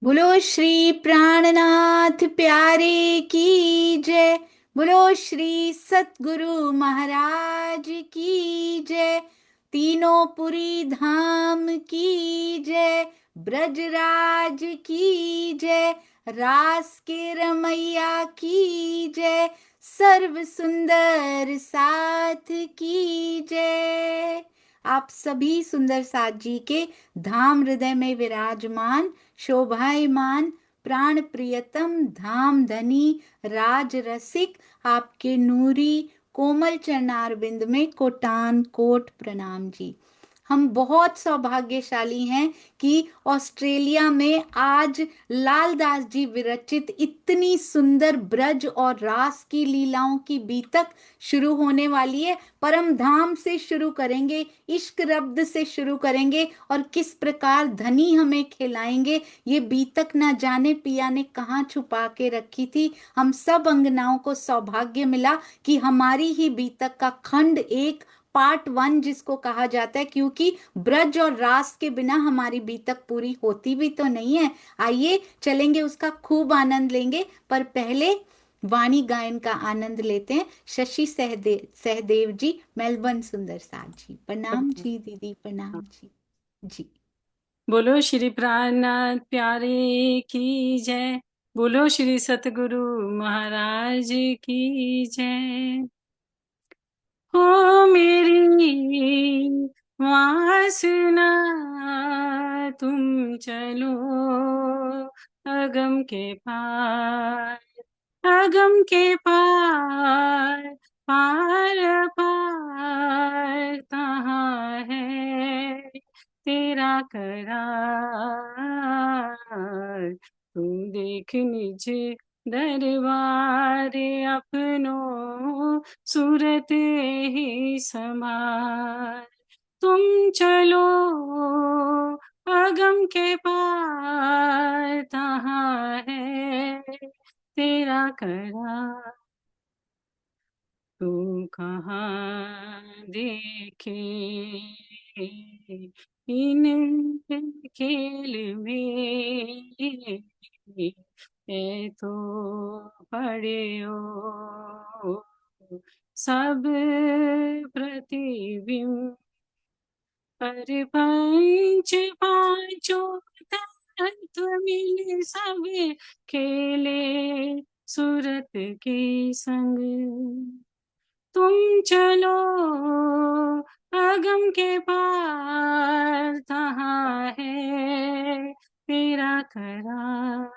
बोलो श्री प्राणनाथ प्यारे की जय। बोलो श्री सतगुरु महाराज की जय। तीनों पुरी धाम की जय। ब्रजराज की जय। रास के रमैया की जय। सर्व सुंदर साथ की जय। आप सभी सुंदर साथ जी के धाम हृदय में विराजमान शोभायमान प्राण प्रियतम धाम धनी राज रसिक आपके नूरी कोमल चरणारविंद में कोटान कोट प्रणाम जी। हम बहुत सौभाग्यशाली हैं कि ऑस्ट्रेलिया में आज लालदास जी विरचित इतनी सुंदर ब्रज और रास की लीलाओं की बीतक शुरू होने वाली है। परम धाम से शुरू करेंगे, इश्क रब्द से शुरू करेंगे और किस प्रकार धनी हमें खिलाएंगे ये बीतक ना जाने पिया ने कहाँ छुपा के रखी थी। हम सब अंगनाओं को सौभाग्य मिला कि हमारी ही बीतक का खंड एक पार्ट वन जिसको कहा जाता है, क्योंकि ब्रज और रास के बिना हमारी बीतक पूरी होती भी तो नहीं है। आइए चलेंगे, उसका खूब आनंद लेंगे, पर पहले वाणी गायन का आनंद लेते हैं। शशि सहदेव जी, मेलबर्न सुंदर साथ जी, प्रणाम जी दीदी, प्रणाम जी। जी बोलो श्री प्राणनाथ प्यारे की जय। बोलो श्री सतगुरु महाराज की जय। हो मेरी वासना तुम चलो अगम के पार, अगम के पार, पार पार कहाँ है तेरा करार। तू देख निज दरबार अपनों सूरत ही समार। तुम चलो अगम के पार कहाँ है तेरा करार। तू कहाँ देखे इन खेल में, ये तो पड़े हो सब प्रतिबिंब। पर पंच पांचों तत्व मिल सब खेले सूरत के संग। तुम चलो अगम के पार कहाँ है तेरा करार।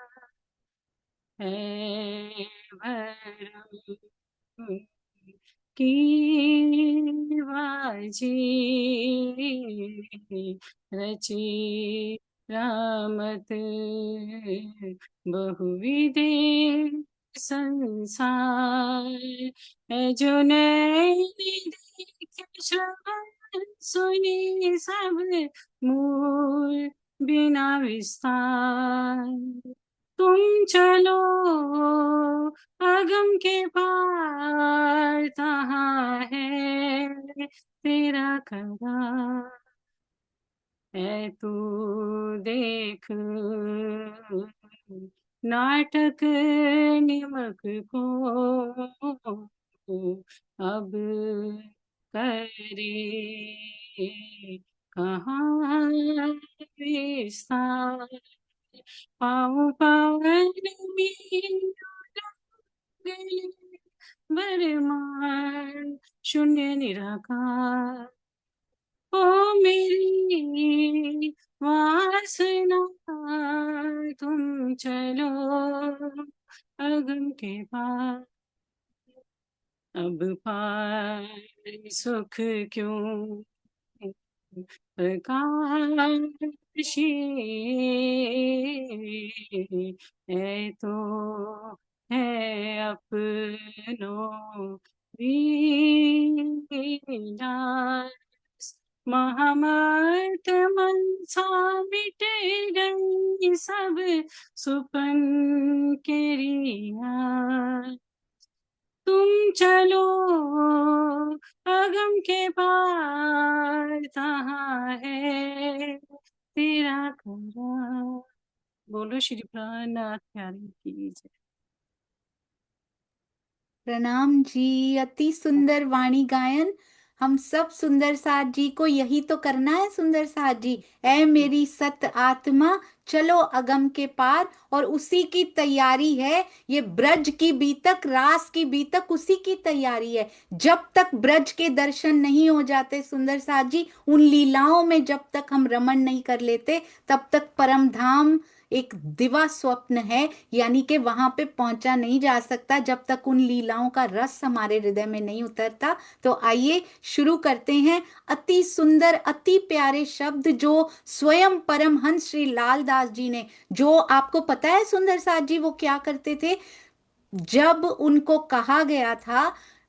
है भरम की बाजी रची रामत बहुविधे संसार। है जो नैनी देखे श्रवण सुनी सब मूल बिना विस्तार। तुम चलो अगम के पार कहाँ है तेरा करार। है तू देख नाटक निमक को अब करे कहाँ विस्तार। पाँव पवन में गले बरमान शून्य निराकार। ओ मेरी वासना तुम चलो अगम के पार। अब पार सुख क्यों प्रकाशी है तो है अपनों विनाश। महामत मनसा मिट गई सब सुपन के रिया। तुम चलो अगम के पार कहाँ है तेरा करार। बोलो श्री प्राणनाथ प्यारे की जय। प्रणाम जी, अति सुंदर वाणी गायन। हम सब सुंदर साथ जी को यही तो करना है। सुंदर साथ जी, ऐ मेरी सत आत्मा चलो अगम के पार, और उसी की तैयारी है ये ब्रज की बीतक, रास की बीतक, उसी की तैयारी है। जब तक ब्रज के दर्शन नहीं हो जाते सुंदर साथ जी, उन लीलाओं में जब तक हम रमण नहीं कर लेते, तब तक परम धाम एक दिवा स्वप्न है, यानी कि वहां पे पहुंचा नहीं जा सकता जब तक उन लीलाओं का रस हमारे हृदय में नहीं उतरता। तो आइए शुरू करते हैं। अति सुंदर अति प्यारे शब्द जो स्वयं परमहंस श्री लालदास जी ने, जो आपको पता है सुंदर साथ जी वो क्या करते थे? जब उनको कहा गया था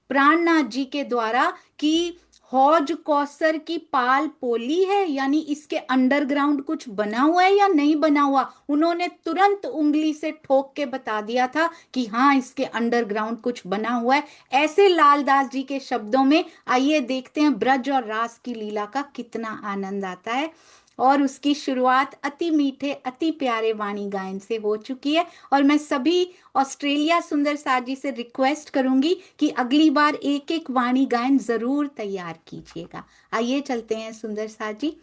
प्राणनाथ जी के द्वारा कि हौज कौसर की पाल पोली है, यानी इसके अंडरग्राउंड कुछ बना हुआ है या नहीं बना हुआ, उन्होंने तुरंत उंगली से ठोक के बता दिया था कि हाँ इसके अंडरग्राउंड कुछ बना हुआ है। ऐसे लालदास जी के शब्दों में आइए देखते हैं ब्रज और रास की लीला का कितना आनंद आता है। और उसकी शुरुआत अति मीठे अति प्यारे वाणी गायन से हो चुकी है। और मैं सभी ऑस्ट्रेलिया सुंदर साथ जी से रिक्वेस्ट करूंगी कि अगली बार एक एक वाणी गायन जरूर तैयार कीजिएगा। आइए चलते हैं सुंदर साथ जी।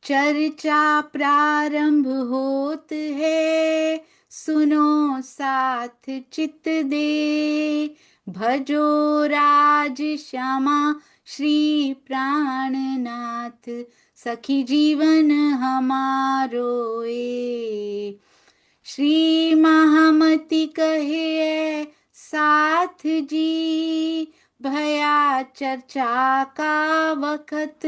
चर्चा प्रारंभ होत है, सुनो साथ चित दे, भजो राज श्यामा श्री प्राणनाथ, सखी जीवन हमारो ए। श्री महामति कहे साथ जी, भया चर्चा का वखत,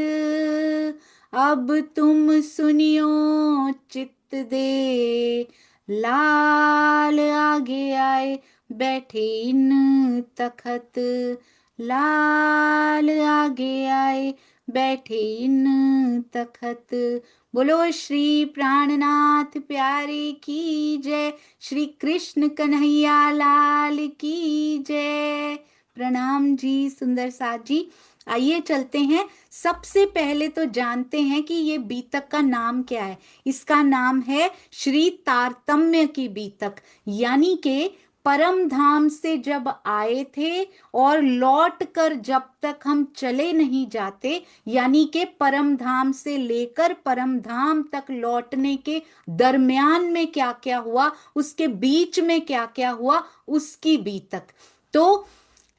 अब तुम सुनियो चित्त दे, लाल आगे आए बैठे इन तखत, लाल आगे आए बैठे इन तखत। बोलो श्री प्राणनाथ प्यारे की जय, श्री कृष्ण कन्हैया लाल की जय। प्रणाम जी सुंदर साथ जी। आइए चलते हैं। सबसे पहले तो जानते हैं कि ये बीतक का नाम क्या है। इसका नाम है श्री तारतम्य की बीतक, यानी कि परम धाम से जब आए थे और लौट कर जब तक हम चले नहीं जाते, यानी कि परम धाम से लेकर परम धाम तक लौटने के दरमियान में क्या क्या हुआ, उसके बीच में क्या क्या हुआ, उसकी बीतक। तो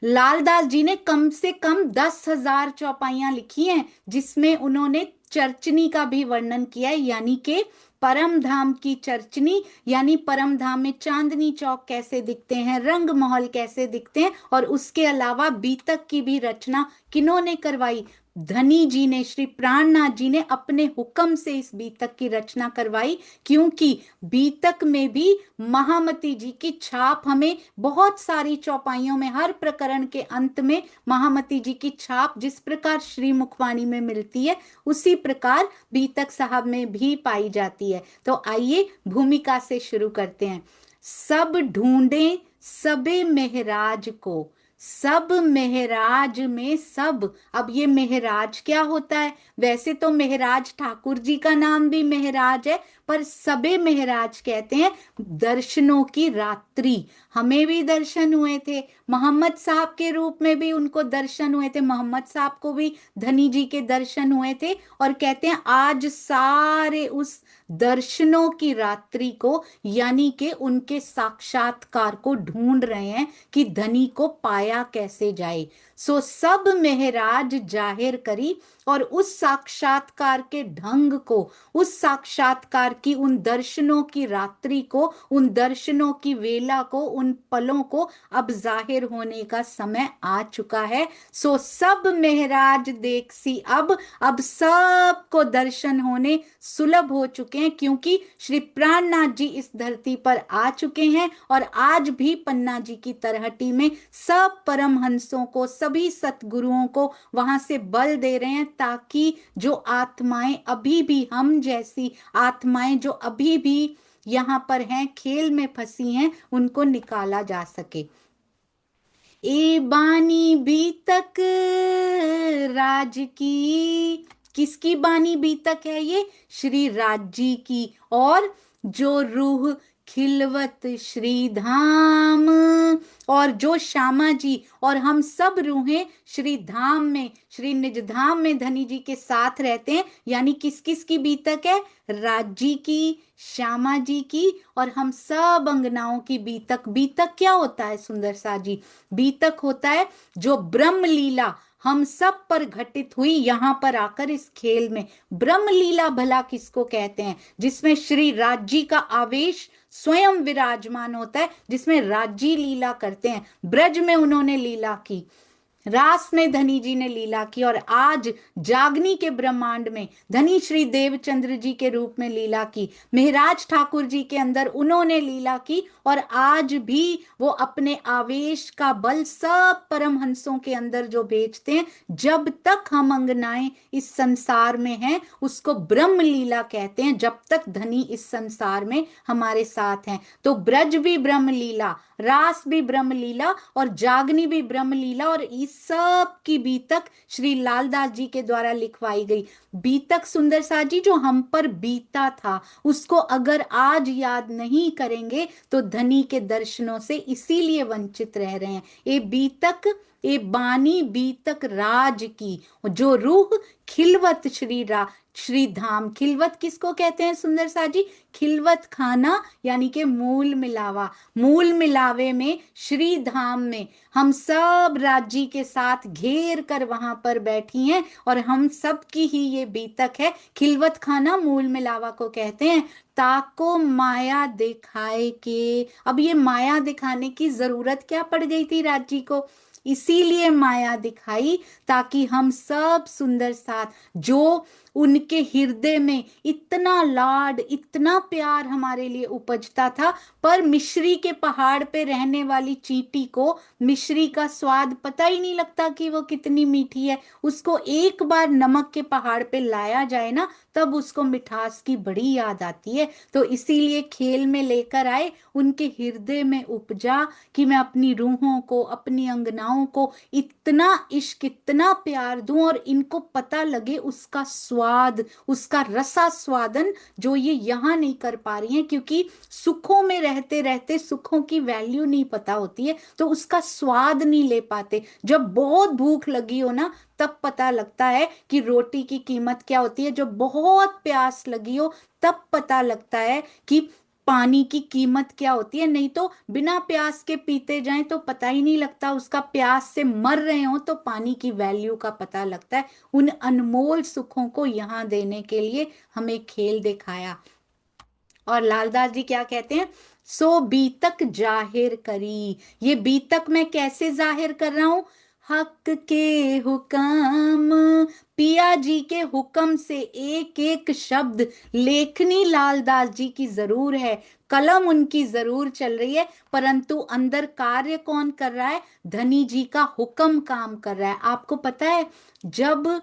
लालदास जी ने कम से कम 10,000 चौपाइयां लिखी हैं, जिसमें उन्होंने चर्चनी का भी वर्णन किया है, यानी कि परम धाम की चर्चनी, यानी परम धाम में चांदनी चौक कैसे दिखते हैं, रंग महल कैसे दिखते हैं, और उसके अलावा बीतक की भी रचना किन्होंने करवाई? धनी जी ने, श्री प्राणनाथ जी ने अपने हुक्म से इस बीतक की रचना करवाई, क्योंकि बीतक में भी महामती जी की छाप हमें बहुत सारी चौपाइयों में, हर प्रकरण के अंत में महामती जी की छाप जिस प्रकार श्री मुखवाणी में मिलती है, उसी प्रकार बीतक साहब में भी पाई जाती है। तो आइए भूमिका से शुरू करते हैं। सब ढूंढे सबे मेहराज को, सब मेहराज में सब। अब ये मेहराज क्या होता है? वैसे तो मेहराज ठाकुर जी का नाम भी मेहराज है, पर सबे मेहराज कहते हैं दर्शनों की रात्रि। हमें भी दर्शन हुए थे, मोहम्मद साहब के रूप में भी उनको दर्शन हुए थे, मोहम्मद साहब को भी धनी जी के दर्शन हुए थे। और कहते हैं आज सारे उस दर्शनों की रात्रि को, यानी कि उनके साक्षात्कार को ढूंढ रहे हैं कि धनी को पाया कैसे जाए। सो सब मेहराज जाहिर करी, और उस साक्षात्कार के ढंग को, उस साक्षात्कार की उन दर्शनों की रात्रि को, उन दर्शनों की वेला को, उन पलों को अब जाहिर होने का समय आ चुका है। सो सब मेहराज देख सी अब सबको दर्शन होने सुलभ हो चुके हैं, क्योंकि श्री प्राणनाथ जी इस धरती पर आ चुके हैं। और आज भी पन्ना जी की तरहटी में सब परमहंसों को, सभी सतगुरुओं को वहां से बल दे रहे हैं, ताकि जो आत्माएं अभी भी, हम जैसी आत्माएं जो अभी भी यहाँ पर हैं, खेल में फंसी हैं, उनको निकाला जा सके। ए बानी बीतक राज की, किसकी बानी बीतक है ये? श्री राजी की। और जो रूह खिलवत श्री धाम, और जो श्यामा जी और हम सब रूहें श्री धाम में, श्री निज धाम में धनी जी के साथ रहते हैं, यानी किस किस की बीतक है? राजी की, श्यामा जी की और हम सब अंगनाओं की बीतक। बीतक क्या होता है सुंदर सा जी? बीतक होता है जो ब्रह्म लीला हम सब पर घटित हुई यहां पर आकर इस खेल में। ब्रह्म लीला भला किसको कहते हैं? जिसमें श्री राज्य का आवेश स्वयं विराजमान होता है, जिसमें राज्य लीला करते हैं। ब्रज में उन्होंने लीला की, रास में धनी जी ने लीला की, और आज जागनी के ब्रह्मांड में धनी श्री देवचंद्र जी के रूप में लीला की। मेहराज ठाकुर जी के अंदर उन्होंने लीला की, और आज भी वो अपने आवेश का बल सब परमहंसों के अंदर जो भेजते हैं। जब तक हम अंगनाएं इस संसार में हैं उसको ब्रह्म लीला कहते हैं, जब तक धनी इस संसार में हमारे साथ हैं। तो ब्रज भी ब्रह्म लीला, रास भी ब्रह्म लीला और जागनी भी ब्रह्म लीला, और इस सब की बीतक श्री लालदास जी के द्वारा लिखवाई गई। बीतक सुंदर सा जी जो हम पर बीता था, उसको अगर आज याद नहीं करेंगे तो धनी के दर्शनों से इसीलिए वंचित रह रहे हैं। ये बीतक, ये बानी बीतक राज की, जो रूह खिलवत श्री धाम। खिलवत किसको कहते हैं सुंदर सा जी? खिलवत खाना, यानी कि मूल मिलावा। मूल मिलावे में श्री धाम में हम सब राज्य के साथ घेर कर वहां पर बैठी हैं, और हम सब की ही ये बीतक है। खिलवत खाना मूल मिलावा को कहते हैं। ताको माया दिखाए के, अब ये माया दिखाने की जरूरत क्या पड़ गई थी राज्य को? इसीलिए माया दिखाई ताकि हम सब सुंदर साथ, जो उनके हृदय में इतना लाड इतना प्यार हमारे लिए उपजता था, पर मिश्री के पहाड़ पे रहने वाली चींटी को मिश्री का स्वाद पता ही नहीं लगता कि वो कितनी मीठी है। उसको एक बार नमक के पहाड़ पे लाया जाए ना, तब उसको मिठास की बड़ी याद आती है। तो इसीलिए खेल में लेकर आए, उनके हृदय में उपजा कि मैं अपनी रूहों को, अपनी अंगनाओं को इतना इश्क इतना प्यार दूं, और इनको पता लगे उसका स्वाद, उसका रसा स्वादन जो ये यहाँ नहीं कर पा रही हैं, क्योंकि सुखों में रहते रहते सुखों की वैल्यू नहीं पता होती है, तो उसका स्वाद नहीं ले पाते। जब बहुत भूख लगी हो ना, तब पता लगता है कि रोटी की कीमत क्या होती है। जब बहुत प्यास लगी हो, तब पता लगता है कि पानी की कीमत क्या होती है। नहीं तो बिना प्यास के पीते जाएं तो पता ही नहीं लगता, उसका प्यास से मर रहे हो तो पानी की वैल्यू का पता लगता है। उन अनमोल सुखों को यहाँ देने के लिए हमें खेल दिखाया। और लालदास जी क्या कहते हैं? सो बीतक जाहिर करी। ये बीतक मैं कैसे जाहिर कर रहा हूं? हक के हुक्म, पिया जी के हुक्म से एक एक शब्द लेखनी लालदास जी की जरूर है, कलम उनकी जरूर चल रही है, परंतु अंदर कार्य कौन कर रहा है? धनी जी का हुक्म काम कर रहा है। आपको पता है, जब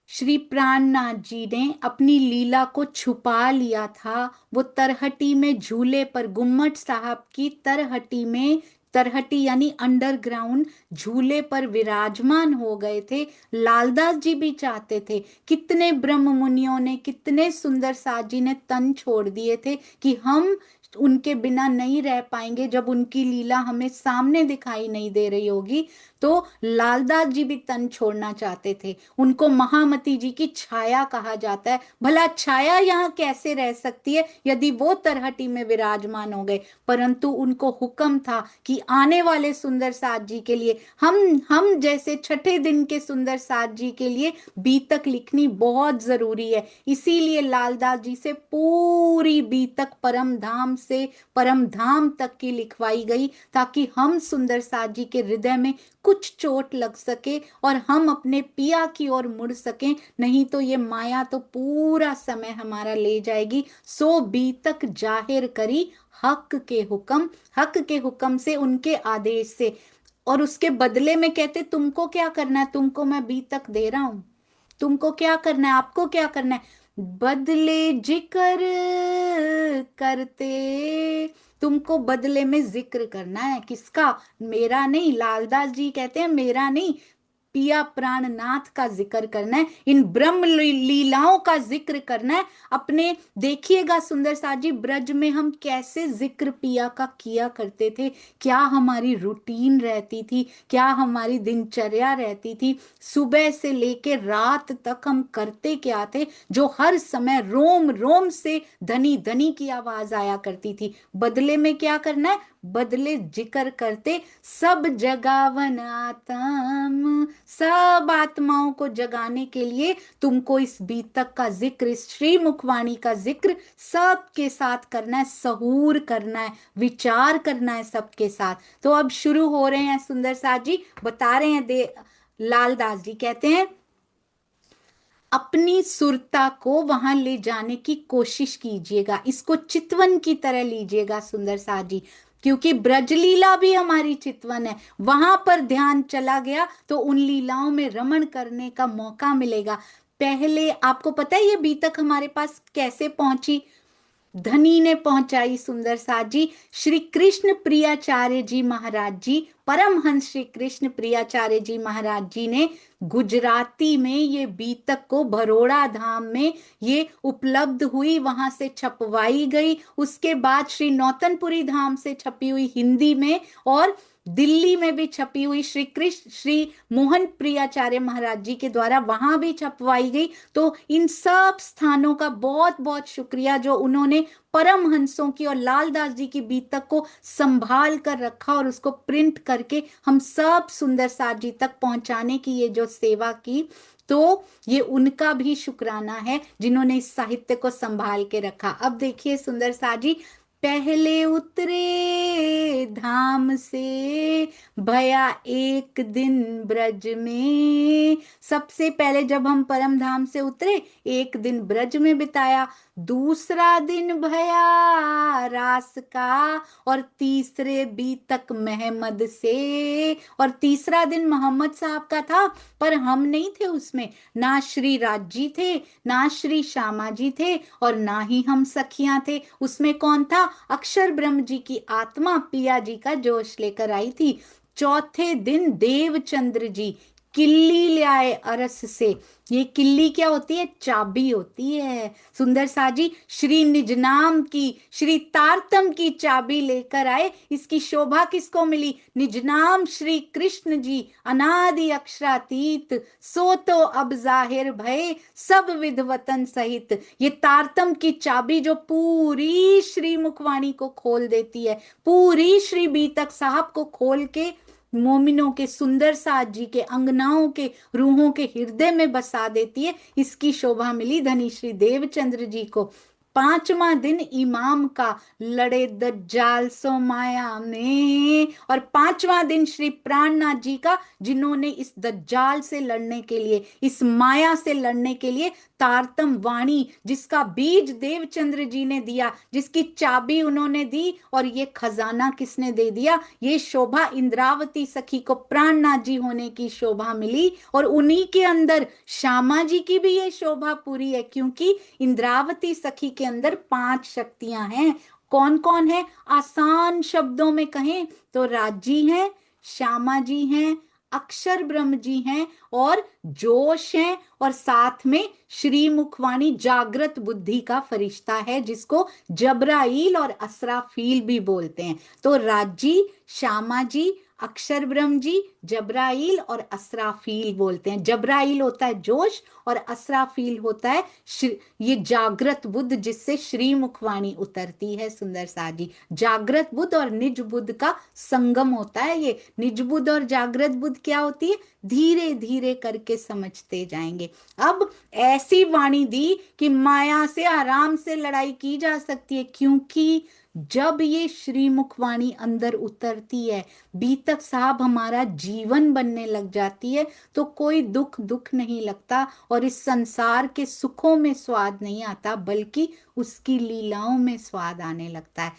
श्री प्राणनाथ जी ने अपनी लीला को छुपा लिया था, वो तरहटी में झूले पर, गुम्मट साहब की तरहटी में, तरहटी यानी अंडरग्राउंड झूले पर विराजमान हो गए थे। लालदास जी भी चाहते थे, कितने ब्रह्म मुनियों ने, कितने सुंदर साथ जी ने तन छोड़ दिए थे कि हम उनके बिना नहीं रह पाएंगे, जब उनकी लीला हमें सामने दिखाई नहीं दे रही होगी। तो लालदास जी भी तन छोड़ना चाहते थे। उनको महामती जी की छाया कहा जाता है। भला छाया यहाँ कैसे रह सकती है यदि वो तरहटी में विराजमान हो गए? परंतु उनको हुक्म था कि आने वाले सुंदर साथ जी के लिए, हम जैसे छठे दिन के सुंदर साथ जी के लिए बीतक लिखनी बहुत जरूरी है। इसीलिए लालदास जी से पूरी बीतक परम धाम से परम धाम तक की लिखवाई गई, ताकि हम सुंदर साथ जी के हृदय में कुछ चोट लग सके और हम अपने पिया की ओर मुड़ सकें। नहीं तो ये माया तो पूरा समय हमारा ले जाएगी। सो बीतक जाहिर करी हक के हुक्म, हक के हुक्म से, उनके आदेश से। और उसके बदले में कहते तुमको क्या करना है? तुमको मैं बीतक दे रहा हूं, तुमको क्या करना है? आपको क्या करना है? बदले जिक्र करते, तुमको बदले में जिक्र करना है। किसका? मेरा नहीं। लालदास जी कहते हैं मेरा नहीं, पिया प्राणनाथ का जिक्र करना है, इन ब्रह्म लीलाओं का जिक्र करना है अपने। देखिएगा सुंदर साथ जी, ब्रज में हम कैसे जिक्र पिया का किया करते थे, क्या हमारी रूटीन रहती थी, क्या हमारी दिनचर्या रहती थी, सुबह से लेके रात तक हम करते क्या थे, जो हर समय रोम रोम से धनी धनी की आवाज आया करती थी। बदले में क्या करना है, बदले जिक्र करते सब जगावन आत्म, सब आत्माओं को जगाने के लिए तुमको इस बीतक का जिक्र, इस श्री मुखवाणी का जिक्र सबके साथ करना है, सहूर करना है, विचार करना है सबके साथ। तो अब शुरू हो रहे हैं सुंदर साथ जी, बता रहे हैं लालदास जी कहते हैं, अपनी सुरता को वहां ले जाने की कोशिश कीजिएगा, इसको चितवन की तरह लीजिएगा सुंदर साथ जी, क्योंकि ब्रज लीला भी हमारी चितवन है। वहां पर ध्यान चला गया तो उन लीलाओं में रमण करने का मौका मिलेगा। पहले आपको पता है ये बीतक हमारे पास कैसे पहुंची, धनी ने पहुंचाई सुंदर साथ जी। श्री कृष्ण प्रियाचार्य जी महाराज जी, परमहंस श्री कृष्ण प्रियाचार्य जी महाराज जी ने गुजराती में ये बीतक को भरोड़ा धाम में ये उपलब्ध हुई, वहां से छपवाई गई। उसके बाद श्री नौतनपुरी धाम से छपी हुई हिंदी में, और दिल्ली में भी छपी हुई श्री कृष्ण श्री मोहन प्रियाचार्य महाराज जी के द्वारा वहां भी छपवाई गई। तो इन सब स्थानों का बहुत बहुत शुक्रिया जो उन्होंने परमहंसों की और लालदास जी की बीतक को संभाल कर रखा और उसको प्रिंट करके हम सब सुंदर साथ जी तक पहुंचाने की ये जो सेवा की, तो ये उनका भी शुक्राना है जिन्होंने इस साहित्य को संभाल के रखा। अब देखिए सुंदर साथ जी, पहले उतरे धाम से भया एक दिन ब्रज में, सबसे पहले जब हम परम धाम से उतरे एक दिन ब्रज में बिताया, दूसरा दिन भया रास का, और तीसरे बीतक महमद से, और तीसरा दिन मोहम्मद साहब का था, पर हम नहीं थे उसमें, ना श्री राज जी थे, ना श्री श्यामा जी थे, और ना ही हम सखियां थे। उसमें कौन था, अक्षर ब्रह्म जी की आत्मा पिया जी का जोश लेकर आई थी। चौथे दिन देवचंद्र जी किल्ली ले आए अरस से। ये किल्ली क्या होती है, चाबी होती है सुंदर सा जी, श्री निजनाम की, श्री तारतम की चाबी लेकर आए। इसकी शोभा किसको मिली, निजनाम श्री कृष्ण जी, अनादि अक्षरातीत, सो तो अब जाहिर भय सब विधवतन सहित। ये तारतम की चाबी जो पूरी श्री मुखवाणी को खोल देती है, पूरी श्री बीतक साहब को खोल के मोमिनों के, सुंदर साथ जी के, अंगनाओं के, रूहों के हृदय में बसा देती है। इसकी शोभा मिली धनी श्री देवचंद्र जी को। पांचवा दिन इमाम का, लड़े दज्जाल सो माया में, और पांचवा दिन श्री प्राणनाथ जी का, जिन्होंने इस दज्जाल से लड़ने के लिए, इस माया से लड़ने के लिए तारतम वाणी, जिसका बीज देवचंद्र जी ने दिया, जिसकी चाबी उन्होंने दी, और ये खजाना किसने दे दिया, ये शोभा इंद्रावती सखी को प्राणनाथ जी होने की शोभा मिली। और उन्हीं के अंदर श्यामा जी की भी ये शोभा पूरी है, क्योंकि इंद्रावती सखी के अंदर 5 शक्तियां हैं। कौन कौन है, आसान शब्दों में कहें तो राजी हैं, श्यामा जी हैं, अक्षर ब्रह्म जी हैं, और जोश हैं, और साथ में श्री मुखवाणी जागृत बुद्धि का फरिश्ता है, जिसको जबराइल और असराफील भी बोलते हैं। तो राजी, श्यामा जी, अक्षर ब्रह्म जी, जबराइल और असराफील बोलते हैं। जबराइल होता है जोश, और असराफील होता है ये जागृत बुद्ध, जिससे श्री मुखवाणी उतरती है सुंदर सा जी। जागृत बुद्ध और निज बुद्ध का संगम होता है ये। निज बुद्ध और जागृत बुद्ध क्या होती है, धीरे धीरे करके समझते जाएंगे। अब ऐसी वाणी दी कि माया से आराम से लड़ाई की जा सकती है, क्योंकि जब ये श्री मुखवाणी अंदर उतरती है, बीतक साहब हमारा जीवन बनने लग जाती है, तो कोई दुख दुख नहीं लगता, और इस संसार के सुखों में स्वाद नहीं आता, बल्कि उसकी लीलाओं में स्वाद आने लगता है।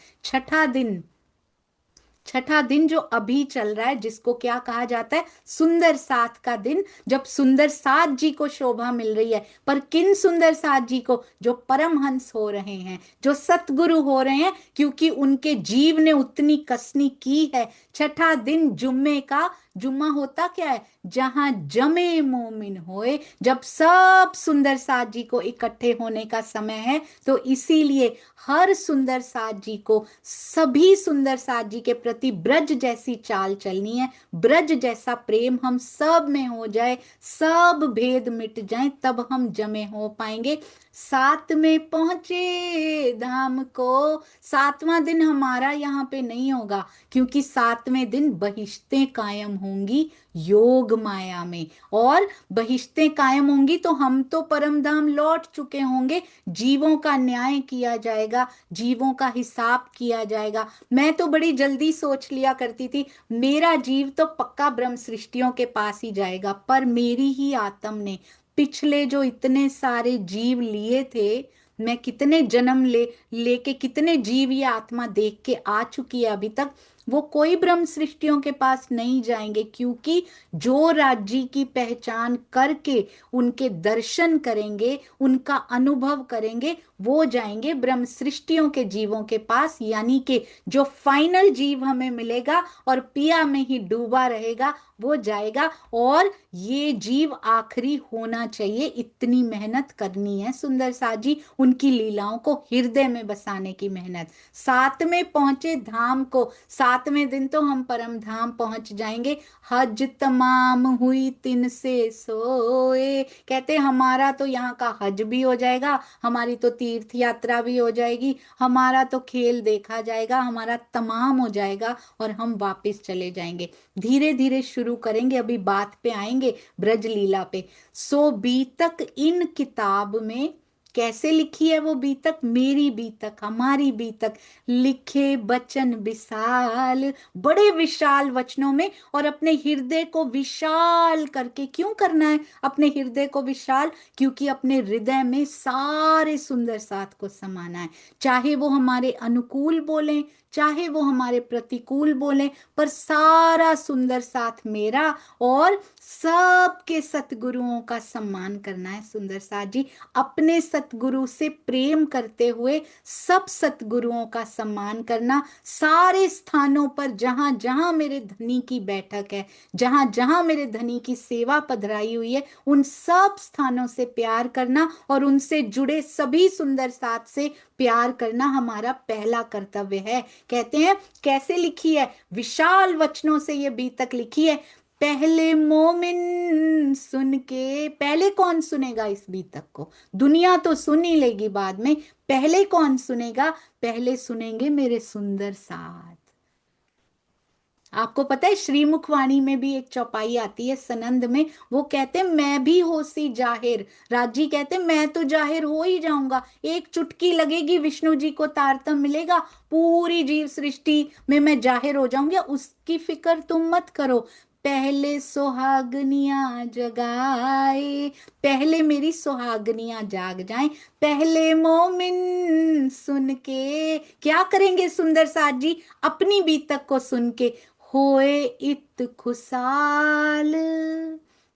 छठा दिन जो अभी चल रहा है, जिसको क्या कहा जाता है, सुंदर साथ का दिन, जब सुंदर साथ जी को शोभा मिल रही है। पर किन सुंदर साथ जी को, जो परमहंस हो रहे हैं, जो सतगुरु हो रहे हैं, क्योंकि उनके जीव ने उतनी कसनी की है। छठा दिन जुम्मे का, जुम्मा होता क्या है? जहां जमे मोमिन होए। जब सब सुंदर साथ जी को इकट्ठे होने का समय है, तो इसीलिए हर सुंदर साथ जी को सभी सुंदर साथ जी के प्रति ब्रज जैसी चाल चलनी है। ब्रज जैसा प्रेम हम सब में हो जाए, सब भेद मिट जाए, तब हम जमे हो पाएंगे। साथ में पहुंचे धाम को। सातवां दिन हमारा यहाँ पे नहीं होगा, क्योंकि सातवें दिन बहिश्तें कायम होंगी योग माया में। और बहिश्तें कायम होंगी तो हम तो परम धाम लौट चुके होंगे। जीवों का न्याय किया जाएगा, जीवों का हिसाब किया जाएगा। मैं तो बड़ी जल्दी सोच लिया करती थी, मेरा जीव तो पक्का ब्रह्म सृष्टियों के पास ही जाएगा। पर मेरी ही आत्म ने पिछले जो इतने सारे जीव लिए थे, मैं कितने जन्म लेके कितने जीव ये आत्मा देख के आ चुकी है अभी तक, वो कोई ब्रह्म सृष्टियों के पास नहीं जाएंगे। क्योंकि जो राज्य की पहचान करके उनके दर्शन करेंगे, उनका अनुभव करेंगे, वो जाएंगे ब्रह्म सृष्टियों के जीवों के पास। यानी कि जो फाइनल जीव हमें मिलेगा और पिया में ही डूबा रहेगा, वो जाएगा। और ये जीव आखिरी होना चाहिए, इतनी मेहनत करनी है सुंदर साथ जी, उनकी लीलाओं को हृदय में बसाने की मेहनत। सातवें पहुंचे धाम को, सातवें दिन तो हम परम धाम पहुंच जाएंगे। हज तमाम हुई तिन से सोए, कहते हमारा तो यहाँ का हज भी हो जाएगा, हमारी तो तीर्थ यात्रा भी हो जाएगी, हमारा तो खेल देखा जाएगा, हमारा तमाम हो जाएगा और हम वापस चले जाएंगे। धीरे धीरे शुरू करेंगे, अभी बात पे आएंगे ब्रज लीला पे। सो बीतक इन किताब में कैसे लिखी है वो बीतक? मेरी बीतक, हमारी बीतक, लिखे बचन विशाल, बड़े विशाल वचनों में। और अपने हृदय को विशाल करके, क्यों करना है अपने हृदय को विशाल? क्योंकि अपने हृदय में सारे सुंदर साथ को समाना है। चाहे वो हमारे अनुकूल बोले, चाहे वो हमारे प्रतिकूल बोले, पर सारा सुंदर साथ मेरा। और सबके सतगुरुओं का सम्मान करना है सुंदर साथ जी। अपने सतगुरु से प्रेम करते हुए सब सतगुरुओं का सम्मान करना। सारे स्थानों पर जहां जहां मेरे धनी की बैठक है, जहां जहां मेरे धनी की सेवा पधराई हुई है, उन सब स्थानों से प्यार करना और उनसे जुड़े सभी सुंदर साथ से प्यार करना हमारा पहला कर्तव्य है। कहते हैं कैसे लिखी है? विशाल वचनों से ये बीतक लिखी है। पहले मोमिन सुन के, पहले कौन सुनेगा इस बीतक को? दुनिया तो सुन ही लेगी बाद में, पहले कौन सुनेगा? पहले सुनेंगे मेरे सुंदर साथ। आपको पता है श्रीमुख वाणी में भी एक चौपाई आती है सनंद में, वो कहते हैं मैं भी होसी जाहिर। राजी कहते हैं मैं तो जाहिर हो ही जाऊंगा, एक चुटकी लगेगी विष्णु जी को तारतम मिलेगा, पूरी जीव सृष्टि में मैं जाहिर हो जाऊंगी, उसकी फिक्र तुम मत करो। पहले सुहागनियां जगाए, पहले मेरी सुहागनियां जाग जाएं, पहले मोमिन सुन के। क्या करेंगे सुंदर साथ जी? अपनी बीतक को सुन के होए इत खुशाल,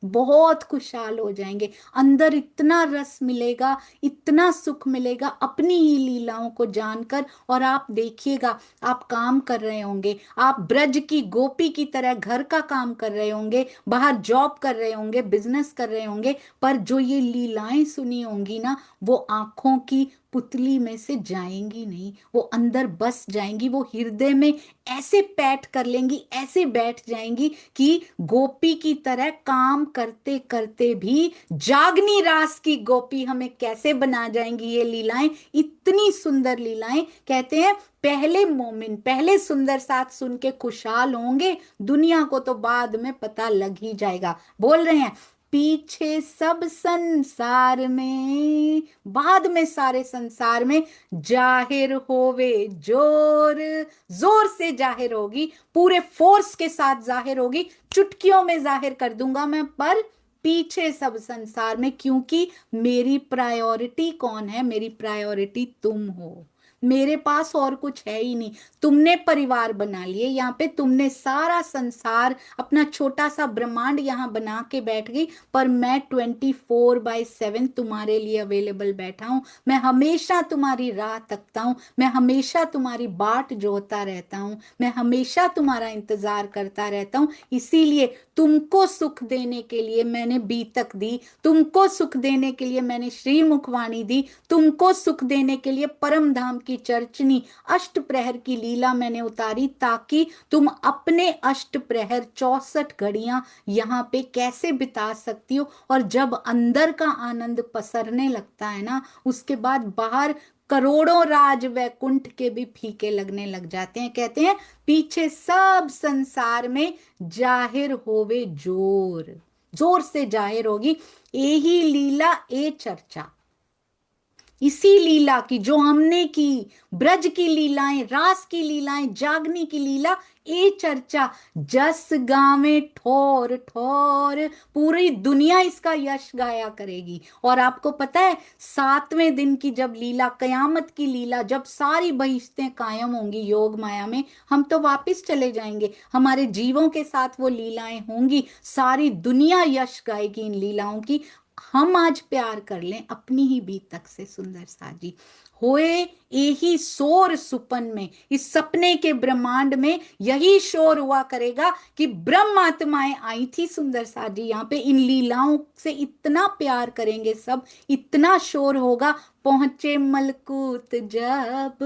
बहुत खुशहाल हो जाएंगे। अंदर इतना रस मिलेगा, इतना सुख मिलेगा अपनी ही लीलाओं को जानकर। और आप देखिएगा, आप काम कर रहे होंगे, आप ब्रज की गोपी की तरह घर का काम कर रहे होंगे, बाहर जॉब कर रहे होंगे, बिजनेस कर रहे होंगे, पर जो ये लीलाएं सुनी होंगी ना, वो आंखों की पुतली में से जाएंगी नहीं, वो अंदर बस जाएंगी, वो हृदय में ऐसे पैठ कर लेंगी, ऐसे बैठ जाएंगी कि गोपी की तरह काम करते करते भी जागनी रास की गोपी हमें कैसे बना जाएंगी ये लीलाएं, इतनी सुंदर लीलाएं। कहते हैं पहले मोमिन, पहले सुंदर साथ सुन के खुशहाल होंगे, दुनिया को तो बाद में पता लग ही जाएगा। बोल रहे हैं पीछे सब संसार में, बाद में सारे संसार में जाहिर होवे जोर, जोर से जाहिर होगी, पूरे फोर्स के साथ जाहिर होगी, चुटकियों में जाहिर कर दूंगा मैं, पर पीछे सब संसार में। क्योंकि मेरी प्रायोरिटी कौन है? मेरी प्रायोरिटी तुम हो, मेरे पास और कुछ है ही नहीं। तुमने परिवार बना लिए यहाँ पे, तुमने सारा संसार अपना छोटा सा ब्रह्मांड यहाँ बना के बैठ गई, पर मैं 24/7 तुम्हारे लिए अवेलेबल बैठा हूँ। मैं हमेशा तुम्हारी राह तकता हूँ, मैं हमेशा तुम्हारी बाट जोहता रहता हूँ, मैं हमेशा तुम्हारा इंतजार करता रहता हूँ। इसीलिए तुमको सुख देने के लिए मैंने बीतक दी, तुमको सुख देने के लिए मैंने श्री मुखवाणी दी, तुमको सुख देने के लिए परम धाम की चर्चनी अष्ट प्रहर की लीला मैंने उतारी, ताकि तुम अपने अष्ट प्रहर 64 घड़ियां यहाँ पे कैसे बिता सकती हो। और जब अंदर का आनंद पसरने लगता है ना, उसके बाद बाहर करोड़ों राज वैकुंठ के भी फीके लगने लग जाते हैं। कहते हैं पीछे सब संसार में जाहिर होवे जोर, जोर से जाहिर होगी यही लीला ए चर्चा। इसी लीला की जो हमने की, ब्रज की लीलाएं, रास की लीलाएं, जागनी की लीला, ये चर्चा जस गावे ठोर ठोर, पूरी दुनिया इसका यश गाया करेगी। और आपको पता है 7वें दिन की जब लीला, कयामत की लीला, जब सारी बहिश्तें कायम होंगी योग माया में, हम तो वापस चले जाएंगे, हमारे जीवों के साथ वो लीलाएं होंगी, सारी दुनिया यश गाएगी इन लीलाओं की। हम आज प्यार कर लें अपनी ही बीतक से सुंदर साजी, होए यही शोर सुपन में, इस सपने के ब्रह्मांड में यही शोर हुआ करेगा कि ब्रह्म आत्माएं आई थी सुंदर साजी यहाँ पे, इन लीलाओं से इतना प्यार करेंगे सब, इतना शोर होगा। पहुंचे मलकूत जब,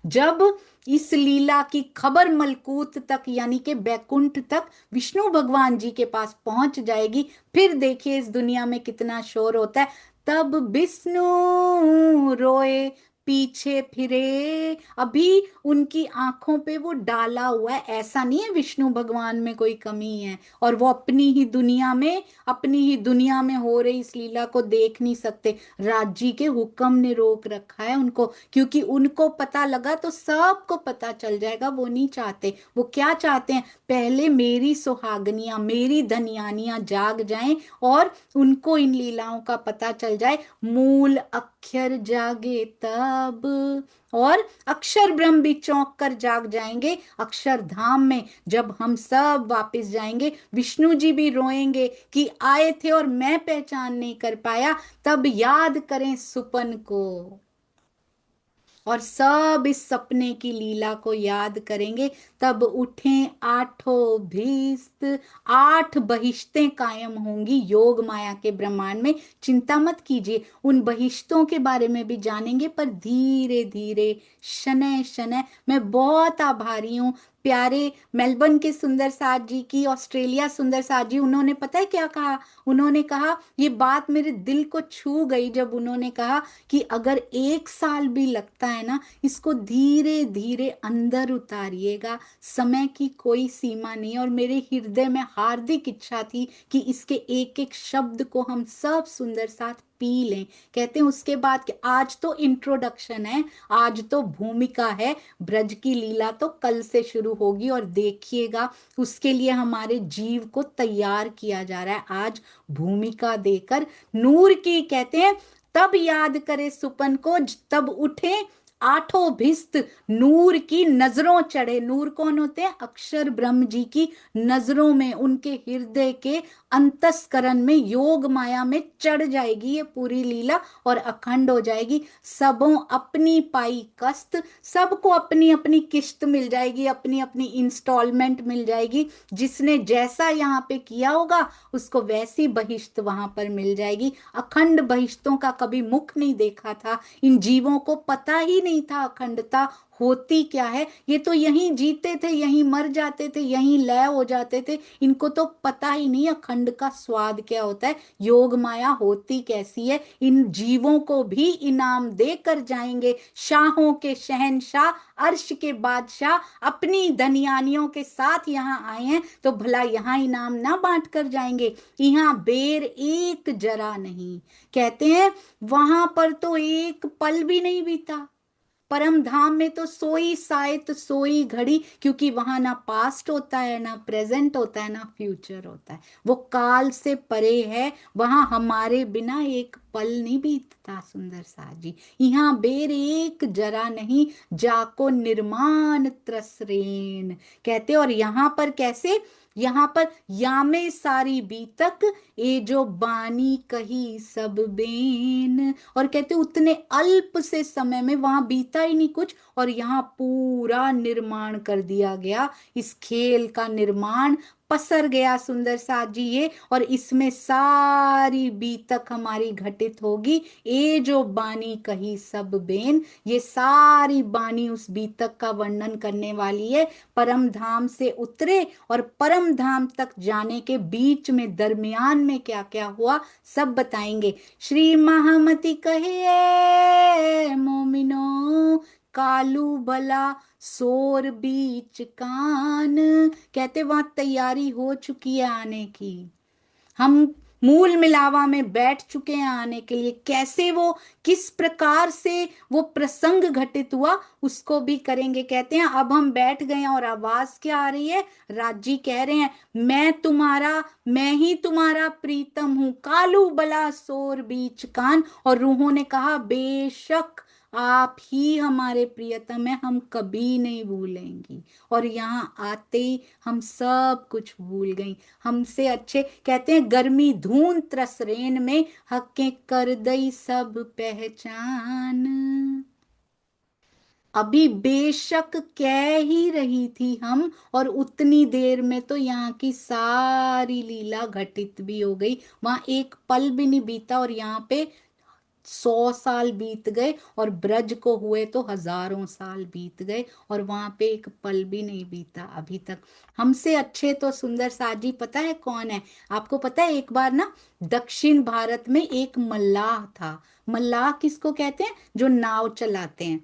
जब इस लीला की खबर मलकूत तक यानी कि बैकुंठ तक विष्णु भगवान जी के पास पहुंच जाएगी, फिर देखिए इस दुनिया में कितना शोर होता है। तब विष्णु रोए पीछे फिरे, अभी उनकी आंखों पे वो डाला हुआ है, ऐसा नहीं है विष्णु भगवान में कोई कमी है, और वो अपनी ही दुनिया में, अपनी ही दुनिया में हो रही इस लीला को देख नहीं सकते। राजी के हुक्म ने रोक रखा है उनको, क्योंकि उनको पता लगा तो सबको पता चल जाएगा। वो नहीं चाहते, वो क्या चाहते हैं, पहले मेरी सुहागनियां, मेरी धनियानियां जाग जाएं और उनको इन लीलाओं का पता चल जाए। मूल अक्षर जागे तब, और अक्षर ब्रह्म भी चौंक कर जाग जाएंगे अक्षरधाम में। जब हम सब वापस जाएंगे, विष्णु जी भी रोएंगे कि आए थे और मैं पहचान नहीं कर पाया, तब याद करें सुपन को, और सब इस सपने की लीला को याद करेंगे। तब उठें आठों भीस्त, 8 बहिश्तें कायम होंगी योग माया के ब्रह्मांड में। चिंता मत कीजिए, उन बहिश्तों के बारे में भी जानेंगे, पर धीरे धीरे, शनै शनै। मैं बहुत आभारी हूँ प्यारे मेलबर्न के सुंदर साथ जी की, ऑस्ट्रेलिया सुंदर साथ जी। उन्होंने पता है क्या कहा, उन्होंने कहा, ये बात मेरे दिल को छू गई, जब उन्होंने कहा कि अगर 1 साल भी लगता है ना, इसको धीरे धीरे अंदर उतारिएगा, समय की कोई सीमा नहीं। और मेरे हृदय में हार्दिक इच्छा थी कि इसके एक एक शब्द को हम सब सुंदर साथ पी लें। कहते हैं उसके बाद कि आज तो इंट्रोडक्शन है, आज तो भूमिका है, ब्रज की लीला तो कल से शुरू होगी। और देखिएगा उसके लिए हमारे जीव को तैयार किया जा रहा है आज भूमिका देकर नूर की। कहते हैं तब याद करे सुपन को, तब उठे आठों भिस्त, नूर की नजरों चढ़े। नूर कौन होते हैं, अक्षर ब्रह्म जी की नजरों में, उनके हृदय के अंतस्करण में, योग माया में चढ़ जाएगी ये पूरी लीला और अखंड हो जाएगी। सबों अपनी पाई कस्त, सबको अपनी अपनी किस्त मिल जाएगी, अपनी अपनी इंस्टॉलमेंट मिल जाएगी। जिसने जैसा यहाँ पे किया होगा उसको वैसी बहिश्त वहां पर मिल जाएगी। अखंड बहिश्तों का कभी मुख नहीं देखा था, इन जीवों को पता ही नहीं था अखंडता होती क्या है। ये तो यहीं जीते थे, यहीं मर जाते थे, यहीं लय हो जाते थे, इनको तो पता ही नहीं अखंड का स्वाद क्या होता है, योग माया होती कैसी है। इन जीवों को भी इनाम देकर जाएंगे शाहों के शहंशाह, अर्श के बादशाह, अपनी धनियानियों के साथ यहाँ आए हैं, तो भला यहाँ इनाम ना बांट कर जाएंगे। यहाँ बेर एक जरा नहीं, कहते हैं वहां पर तो एक पल भी नहीं बीता। परम धाम में तो सोई सायत सोई घड़ी, क्योंकि वहां ना पास्ट होता है, ना प्रेजेंट होता है, ना फ्यूचर होता है, वो काल से परे है। वहां हमारे बिना एक पल नहीं बीतता सुंदर सा जी। यहाँ बेर एक जरा नहीं, जाको निर्माण त्रसरेन कहते। और यहाँ पर कैसे, यहाँ पर यामे सारी बीतक, ए जो बानी कही सब बेन। और कहते उतने अल्प से समय में वहां बीता ही नहीं कुछ, और यहाँ पूरा निर्माण कर दिया गया। इस खेल का निर्माण पसर गया सुंदर साथ जी ये, और इसमें सारी बीतक हमारी घटित होगी। ए जो बानी कही सब बेन, ये सारी बानी उस बीतक का वर्णन करने वाली है। परम धाम से उतरे और परम धाम तक जाने के बीच में दरमियान में क्या क्या हुआ सब बताएंगे। श्री महामती कहे मोमिनो, कालू भला सोर बीच कान कहते। वहां तैयारी हो चुकी है आने की, हम मूल मिलावा में बैठ चुके हैं आने के लिए। कैसे वो, किस प्रकार से वो प्रसंग घटित हुआ उसको भी करेंगे। कहते हैं अब हम बैठ गए हैं और आवाज क्या आ रही है, राजी कह रहे हैं मैं तुम्हारा, मैं ही तुम्हारा प्रीतम हूं, कालू बला सोर बीच कान। और रूहों ने कहा बेशक आप ही हमारे प्रियतम है, हम कभी नहीं भूलेंगी। और यहाँ आते ही हम सब कुछ भूल गई। हमसे अच्छे कहते हैं गर्मी धून त्रसरेन में, हके कर दई सब पहचान। अभी बेशक कह ही रही थी हम, और उतनी देर में तो यहाँ की सारी लीला घटित भी हो गई। वहां एक पल भी नहीं बीता, और यहाँ पे 100 साल बीत गए, और ब्रज को हुए तो हजारों साल बीत गए, और वहां पे एक पल भी नहीं बीता अभी तक। हमसे अच्छे तो सुंदर साजी पता है कौन है आपको पता है? एक बार ना दक्षिण भारत में एक मल्लाह था। मल्लाह किसको कहते हैं? जो नाव चलाते हैं।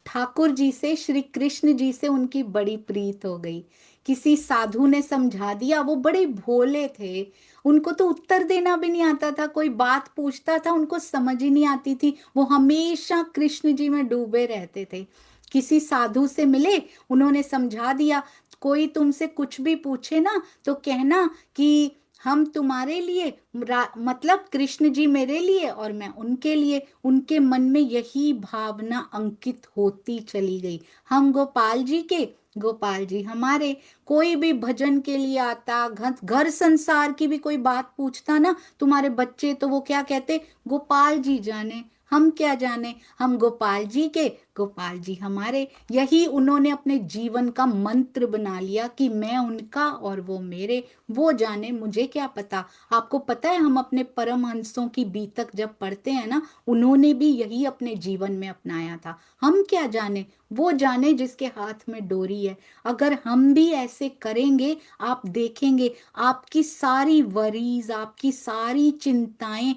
ठाकुर जी से, श्री कृष्ण जी से उनकी बड़ी प्रीत हो गई। किसी साधु ने समझा दिया, वो बड़े भोले थे, उनको तो उत्तर देना भी नहीं आता था। कोई बात पूछता था उनको समझ ही नहीं आती थी, वो हमेशा कृष्ण जी में डूबे रहते थे। किसी साधु से मिले, उन्होंने समझा दिया कोई तुमसे कुछ भी पूछे ना तो कहना कि हम तुम्हारे लिए, मतलब कृष्ण जी मेरे लिए और मैं उनके लिए। उनके मन में यही भावना अंकित होती चली गई, हम गोपाल जी के, गोपाल जी हमारे। कोई भी भजन के लिए आता, घर संसार की भी कोई बात पूछता ना, तुम्हारे बच्चे, तो वो क्या कहते, गोपाल जी जाने, हम क्या जाने, हम गोपाल जी के, गोपाल जी हमारे। यही उन्होंने अपने जीवन का मंत्र बना लिया कि मैं उनका और वो मेरे, वो जाने मुझे क्या पता। आपको पता है हम अपने परमहंसों की बीतक जब पढ़ते हैं ना, उन्होंने भी यही अपने जीवन में अपनाया था। हम क्या जाने, वो जाने जिसके हाथ में डोरी है। अगर हम भी ऐसे करेंगे, आप देखेंगे आपकी सारी वरीज, आपकी सारी चिंताएं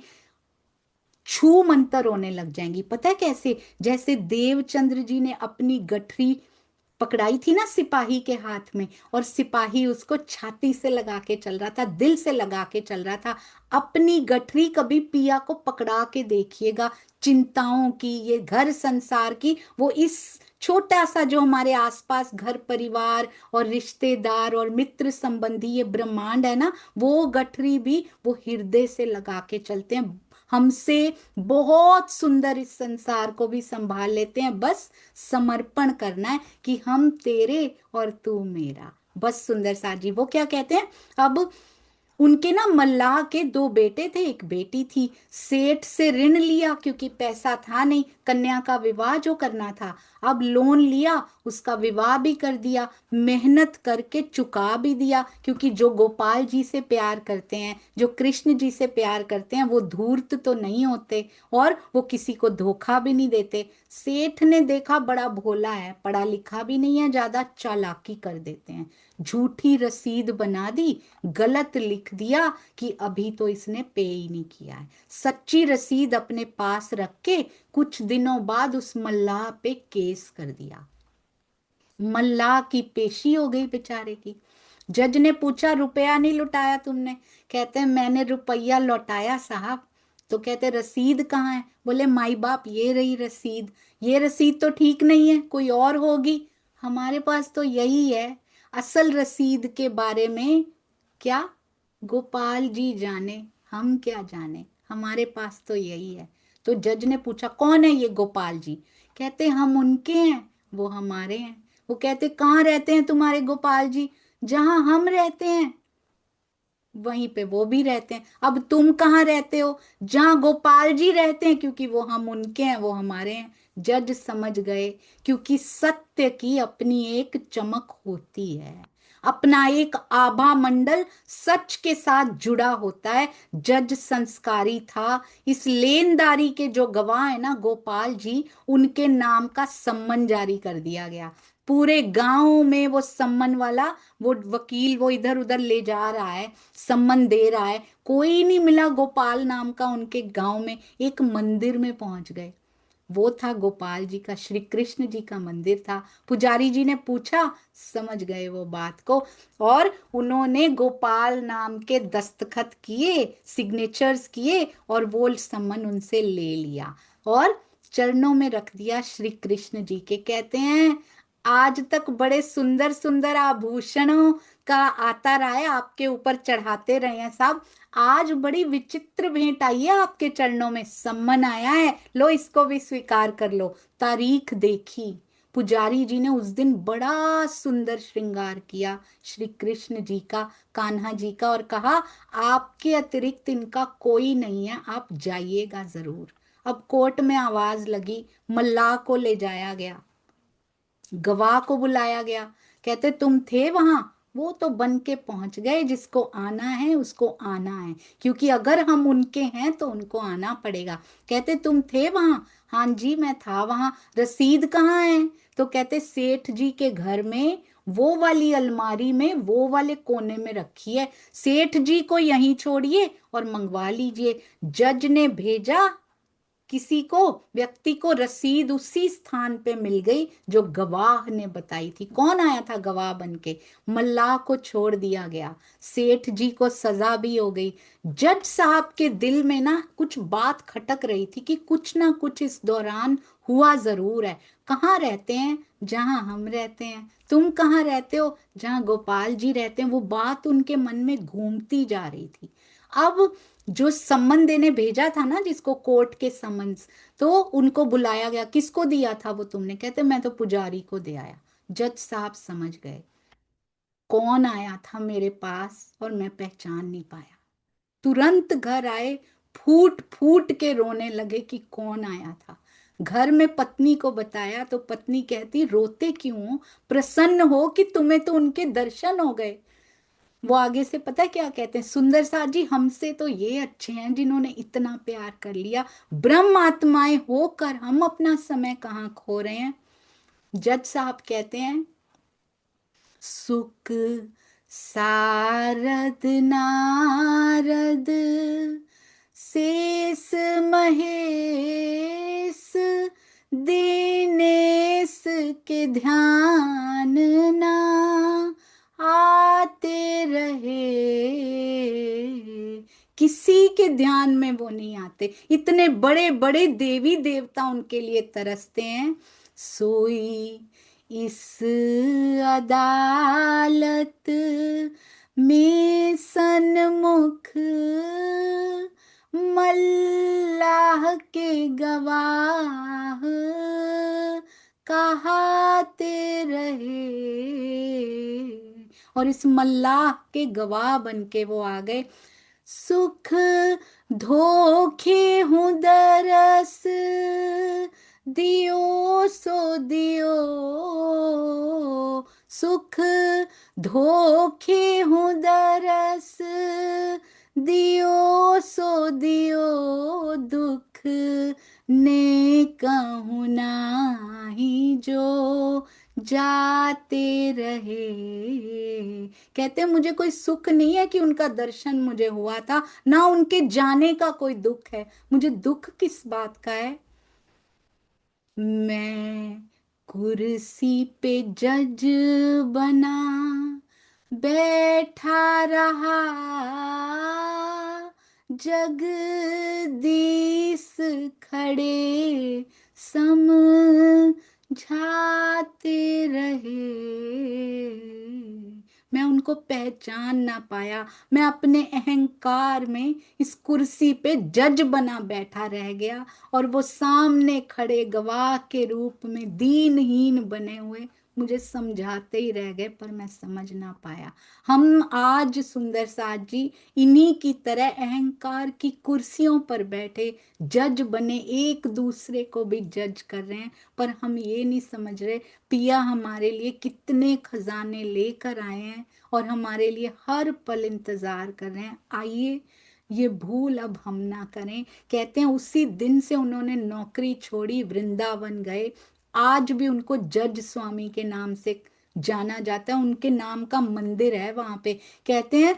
छू मंतर होने लग जाएंगी। पता है कैसे? जैसे देवचंद्र जी ने अपनी गठरी पकड़ाई थी ना सिपाही के हाथ में, और सिपाही उसको छाती से लगा के चल रहा था, दिल से लगा के चल रहा था। अपनी गठरी कभी पिया को पकड़ा के देखिएगा, चिंताओं की, ये घर संसार की, वो इस छोटा सा जो हमारे आसपास घर परिवार और रिश्तेदार और मित्र संबंधी ये ब्रह्मांड है ना, वो गठरी भी वो हृदय से लगा के चलते हैं। हमसे बहुत सुंदर इस संसार को भी संभाल लेते हैं। बस समर्पण करना है कि हम तेरे और तू मेरा। बस सुंदर सा जी वो क्या कहते हैं, अब उनके ना मल्लाह के दो बेटे थे, एक बेटी थी। सेठ से ऋण लिया क्योंकि पैसा था नहीं, कन्या का विवाह जो करना था। अब लोन लिया, उसका विवाह भी कर दिया, मेहनत करके चुका भी दिया, क्योंकि जो गोपाल जी से प्यार करते हैं, जो कृष्ण जी से प्यार करते हैं, वो धूर्त तो नहीं होते और वो किसी को धोखा भी नहीं देते। सेठ ने देखा बड़ा भोला है, पढ़ा लिखा भी नहीं है ज्यादा, चालाकी कर देते हैं। झूठी रसीद बना दी, गलत लिख दिया कि अभी तो इसने पे ही नहीं किया है। सच्ची रसीद अपने पास रख के कुछ दिनों बाद उस मल्लाह पे केस कर दिया। मल्लाह की पेशी हो गई बेचारे की। जज ने पूछा रुपया नहीं लुटाया तुमने? कहते हैं मैंने रुपया लौटाया साहब। तो कहते रसीद कहाँ है? बोले माई बाप ये रही रसीद। ये रसीद तो ठीक नहीं है, कोई और होगी। हमारे पास तो यही है। असल रसीद के बारे में क्या गोपाल जी जाने, हम क्या जाने। हमारे पास तो यही है। तो जज ने पूछा कौन है ये गोपाल जी? कहते हम उनके हैं, वो हमारे हैं। वो कहते कहाँ रहते हैं तुम्हारे गोपाल जी? जहां हम रहते हैं वहीं पे वो भी रहते हैं। अब तुम कहाँ रहते हो? जहां गोपाल जी रहते हैं, क्योंकि वो हम उनके हैं, वो हमारे हैं। जज समझ गए, क्योंकि सत्य की अपनी एक चमक होती है, अपना एक आभा मंडल सच के साथ जुड़ा होता है। जज संस्कारी था। इस लेनदारी के जो गवाह है ना गोपाल जी, उनके नाम का सम्मन जारी कर दिया गया। पूरे गांव में वो सम्मन वाला, वो वकील वो इधर उधर ले जा रहा है, सम्मन दे रहा है। कोई नहीं मिला गोपाल नाम का उनके गांव में। एक मंदिर में पहुंच गए। वो था गोपाल जी का, श्री कृष्ण जी का मंदिर था। पुजारी जी ने पूछा, समझ गए वो बात को, और उन्होंने गोपाल नाम के दस्तखत किए, सिग्नेचर्स किए, और वो सम्मन उनसे ले लिया और चरणों में रख दिया श्री कृष्ण जी के। कहते हैं आज तक बड़े सुंदर सुंदर आभूषणों का आता रहा है, आपके ऊपर चढ़ाते रहे हैं साहब। आज बड़ी विचित्र भेंट आई है आपके चरणों में, सम्मन आया है, लो इसको भी स्वीकार कर लो। तारीख देखी, पुजारी जी ने उस दिन बड़ा सुंदर श्रृंगार किया श्री कृष्ण जी का, कान्हा जी का, और कहा आपके अतिरिक्त इनका कोई नहीं है, आप जाइएगा जरूर। अब कोर्ट में आवाज लगी, मल्लाह को ले जाया गया, गवाह को बुलाया गया। कहते तुम थे वहां? वो तो बन के पहुंच गए, जिसको आना है उसको आना है, क्योंकि अगर हम उनके हैं तो उनको आना पड़ेगा। कहते तुम थे वहां? हाँ जी मैं था वहां। रसीद कहाँ है? तो कहते सेठ जी के घर में, वो वाली अलमारी में, वो वाले कोने में रखी है। सेठ जी को यहीं छोड़िए और मंगवा लीजिए। जज ने भेजा किसी को, व्यक्ति को, रसीद उसी स्थान पे मिल गई जो गवाह ने बताई थी। कौन आया था गवाह बन के? मल्लाह को छोड़ दिया गया। सेठ जी को सजा भी हो गई। जज साहब के दिल में ना कुछ बात खटक रही थी कि कुछ ना कुछ इस दौरान हुआ जरूर है। कहाँ रहते हैं? जहां हम रहते हैं। तुम कहाँ रहते हो? जहां गोपाल जी रहते हैं। वो बात उनके मन में घूमती जा रही थी। अब जो सम्मन देने भेजा था ना, जिसको कोर्ट के सम्मन्स, तो उनको बुलाया गया। किसको दिया था वो तुमने? कहते मैं तो पुजारी को दे आया। जज साहब समझ गए कौन आया था मेरे पास, और मैं पहचान नहीं पाया। तुरंत घर आए, फूट फूट के रोने लगे कि कौन आया था। घर में पत्नी को बताया तो पत्नी कहती रोते क्यों हो? प्रसन्न हो कि तुम्हें तो उनके दर्शन हो गए। वो आगे से पता है क्या कहते हैं, सुंदर साथ जी हमसे तो ये अच्छे हैं जिन्होंने इतना प्यार कर लिया, ब्रह्म आत्माएं होकर हम अपना समय कहाँ खो रहे हैं। जज साहब कहते हैं सुख सारद नारद शेष महेश दीनेश के ध्यान ना आते रहे। किसी के ध्यान में वो नहीं आते। इतने बड़े बड़े देवी देवता उनके लिए तरसते हैं। सोई इस अदालत में सन्मुख मल्लाह के गवाह कहाते रहे। और इस मल्लाह के गवाह बन के वो आ गए। सुख धोखे हूँ दरस दियो सो दियो। सुख धोखे हूँ दरस दियो सो दियो। दुख ने कहूँ नाही जो जाते रहे। कहते मुझे कोई सुख नहीं है कि उनका दर्शन मुझे हुआ था, ना उनके जाने का कोई दुख है। मुझे दुख किस बात का है? मैं कुर्सी पे जज बना बैठा रहा, जगदीश खड़े समझाते रहे। मैं उनको पहचान ना पाया। मैं अपने अहंकार में इस कुर्सी पे जज बना बैठा रह गया, और वो सामने खड़े गवाह के रूप में दीनहीन बने हुए मुझे समझाते ही रह गए, पर मैं समझ ना पाया। हम आज सुंदर साथ जी इन्हीं की तरह अहंकार की कुर्सियों पर बैठे जज बने एक दूसरे को भी जज कर रहे हैं, पर हम ये नहीं समझ रहे पिया हमारे लिए कितने खजाने लेकर आए हैं और हमारे लिए हर पल इंतजार कर रहे हैं। आइए ये भूल अब हम ना करें। कहते हैं उसी दिन से उन्होंने नौकरी छोड़ी, वृंदावन गए। आज भी उनको जज स्वामी के नाम से जाना जाता है, उनके नाम का मंदिर है वहां पे। कहते हैं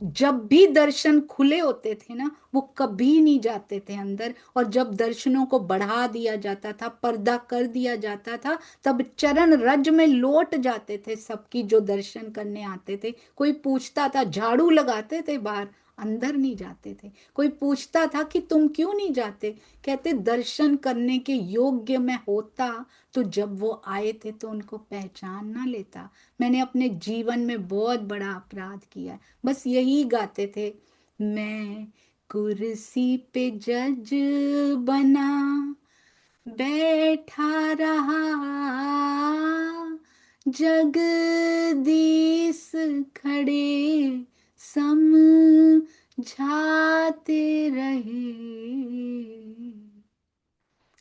जब भी दर्शन खुले होते थे ना, वो कभी नहीं जाते थे अंदर, और जब दर्शनों को बढ़ा दिया जाता था, पर्दा कर दिया जाता था, तब चरण रज में लौट जाते थे सबकी जो दर्शन करने आते थे। कोई पूछता था, झाड़ू लगाते थे बाहर, अंदर नहीं जाते थे। कोई पूछता था कि तुम क्यों नहीं जाते, कहते दर्शन करने के योग्य मैं होता तो जब वो आए थे तो उनको पहचान ना लेता। मैंने अपने जीवन में बहुत बड़ा अपराध किया है। बस यही गाते थे, मैं कुर्सी पे जज बना बैठा रहा, जगदीश खड़े समझाते रहे।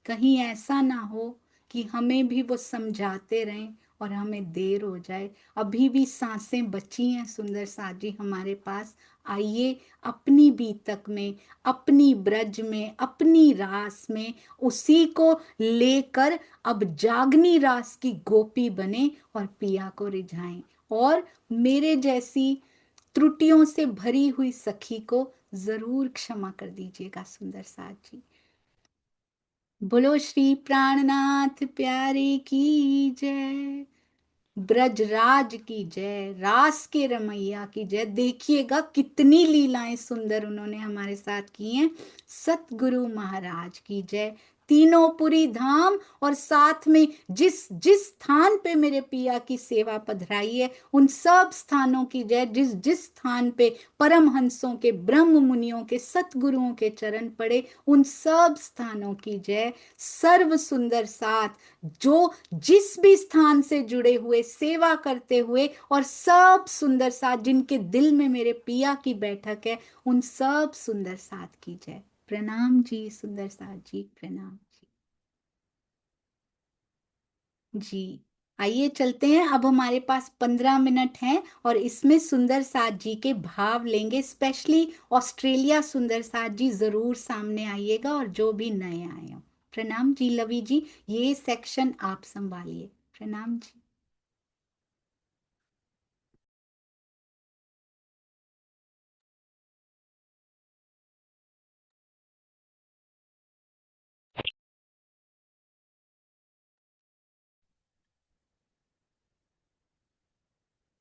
कहीं ऐसा ना हो कि हमें भी वो समझाते रहें और हमें देर हो जाए। अभी भी सांसें बची हैं सुंदर साथ जी हमारे पास। आइए अपनी बीतक में, अपनी ब्रज में, अपनी रास में उसी को लेकर अब जागनी रास की गोपी बने और पिया को रिझाएं। और मेरे जैसी त्रुटियों से भरी हुई सखी को जरूर क्षमा कर दीजिएगा सुंदर साथ जी। बोलो श्री प्राणनाथ प्यारे की जय, ब्रजराज की जय, रास के रमैया की जय। देखिएगा कितनी लीलाएं सुंदर उन्होंने हमारे साथ की हैं। सतगुरु महाराज की जय। तीनों पुरी धाम और साथ में जिस जिस स्थान पे मेरे पिया की सेवा पधराई है उन सब स्थानों की जय। जिस जिस स्थान पे परमहंसों के, ब्रह्म मुनियों के, सतगुरुओं के चरण पड़े उन सब स्थानों की जय। सर्व सुंदर साथ जो जिस भी स्थान से जुड़े हुए, सेवा करते हुए, और सब सुंदर साथ जिनके दिल में मेरे पिया की बैठक है, उन सब सुंदर साथ की जय। प्रणाम जी सुंदर साथ जी, प्रणाम जी। आइए चलते हैं, अब हमारे पास 15 मिनट हैं और इसमें सुंदर साथ जी के भाव लेंगे। स्पेशली ऑस्ट्रेलिया सुंदर साथ जी जरूर सामने आइएगा, और जो भी नए आए हो। प्रणाम जी लवी जी, ये सेक्शन आप संभालिए। प्रणाम जी।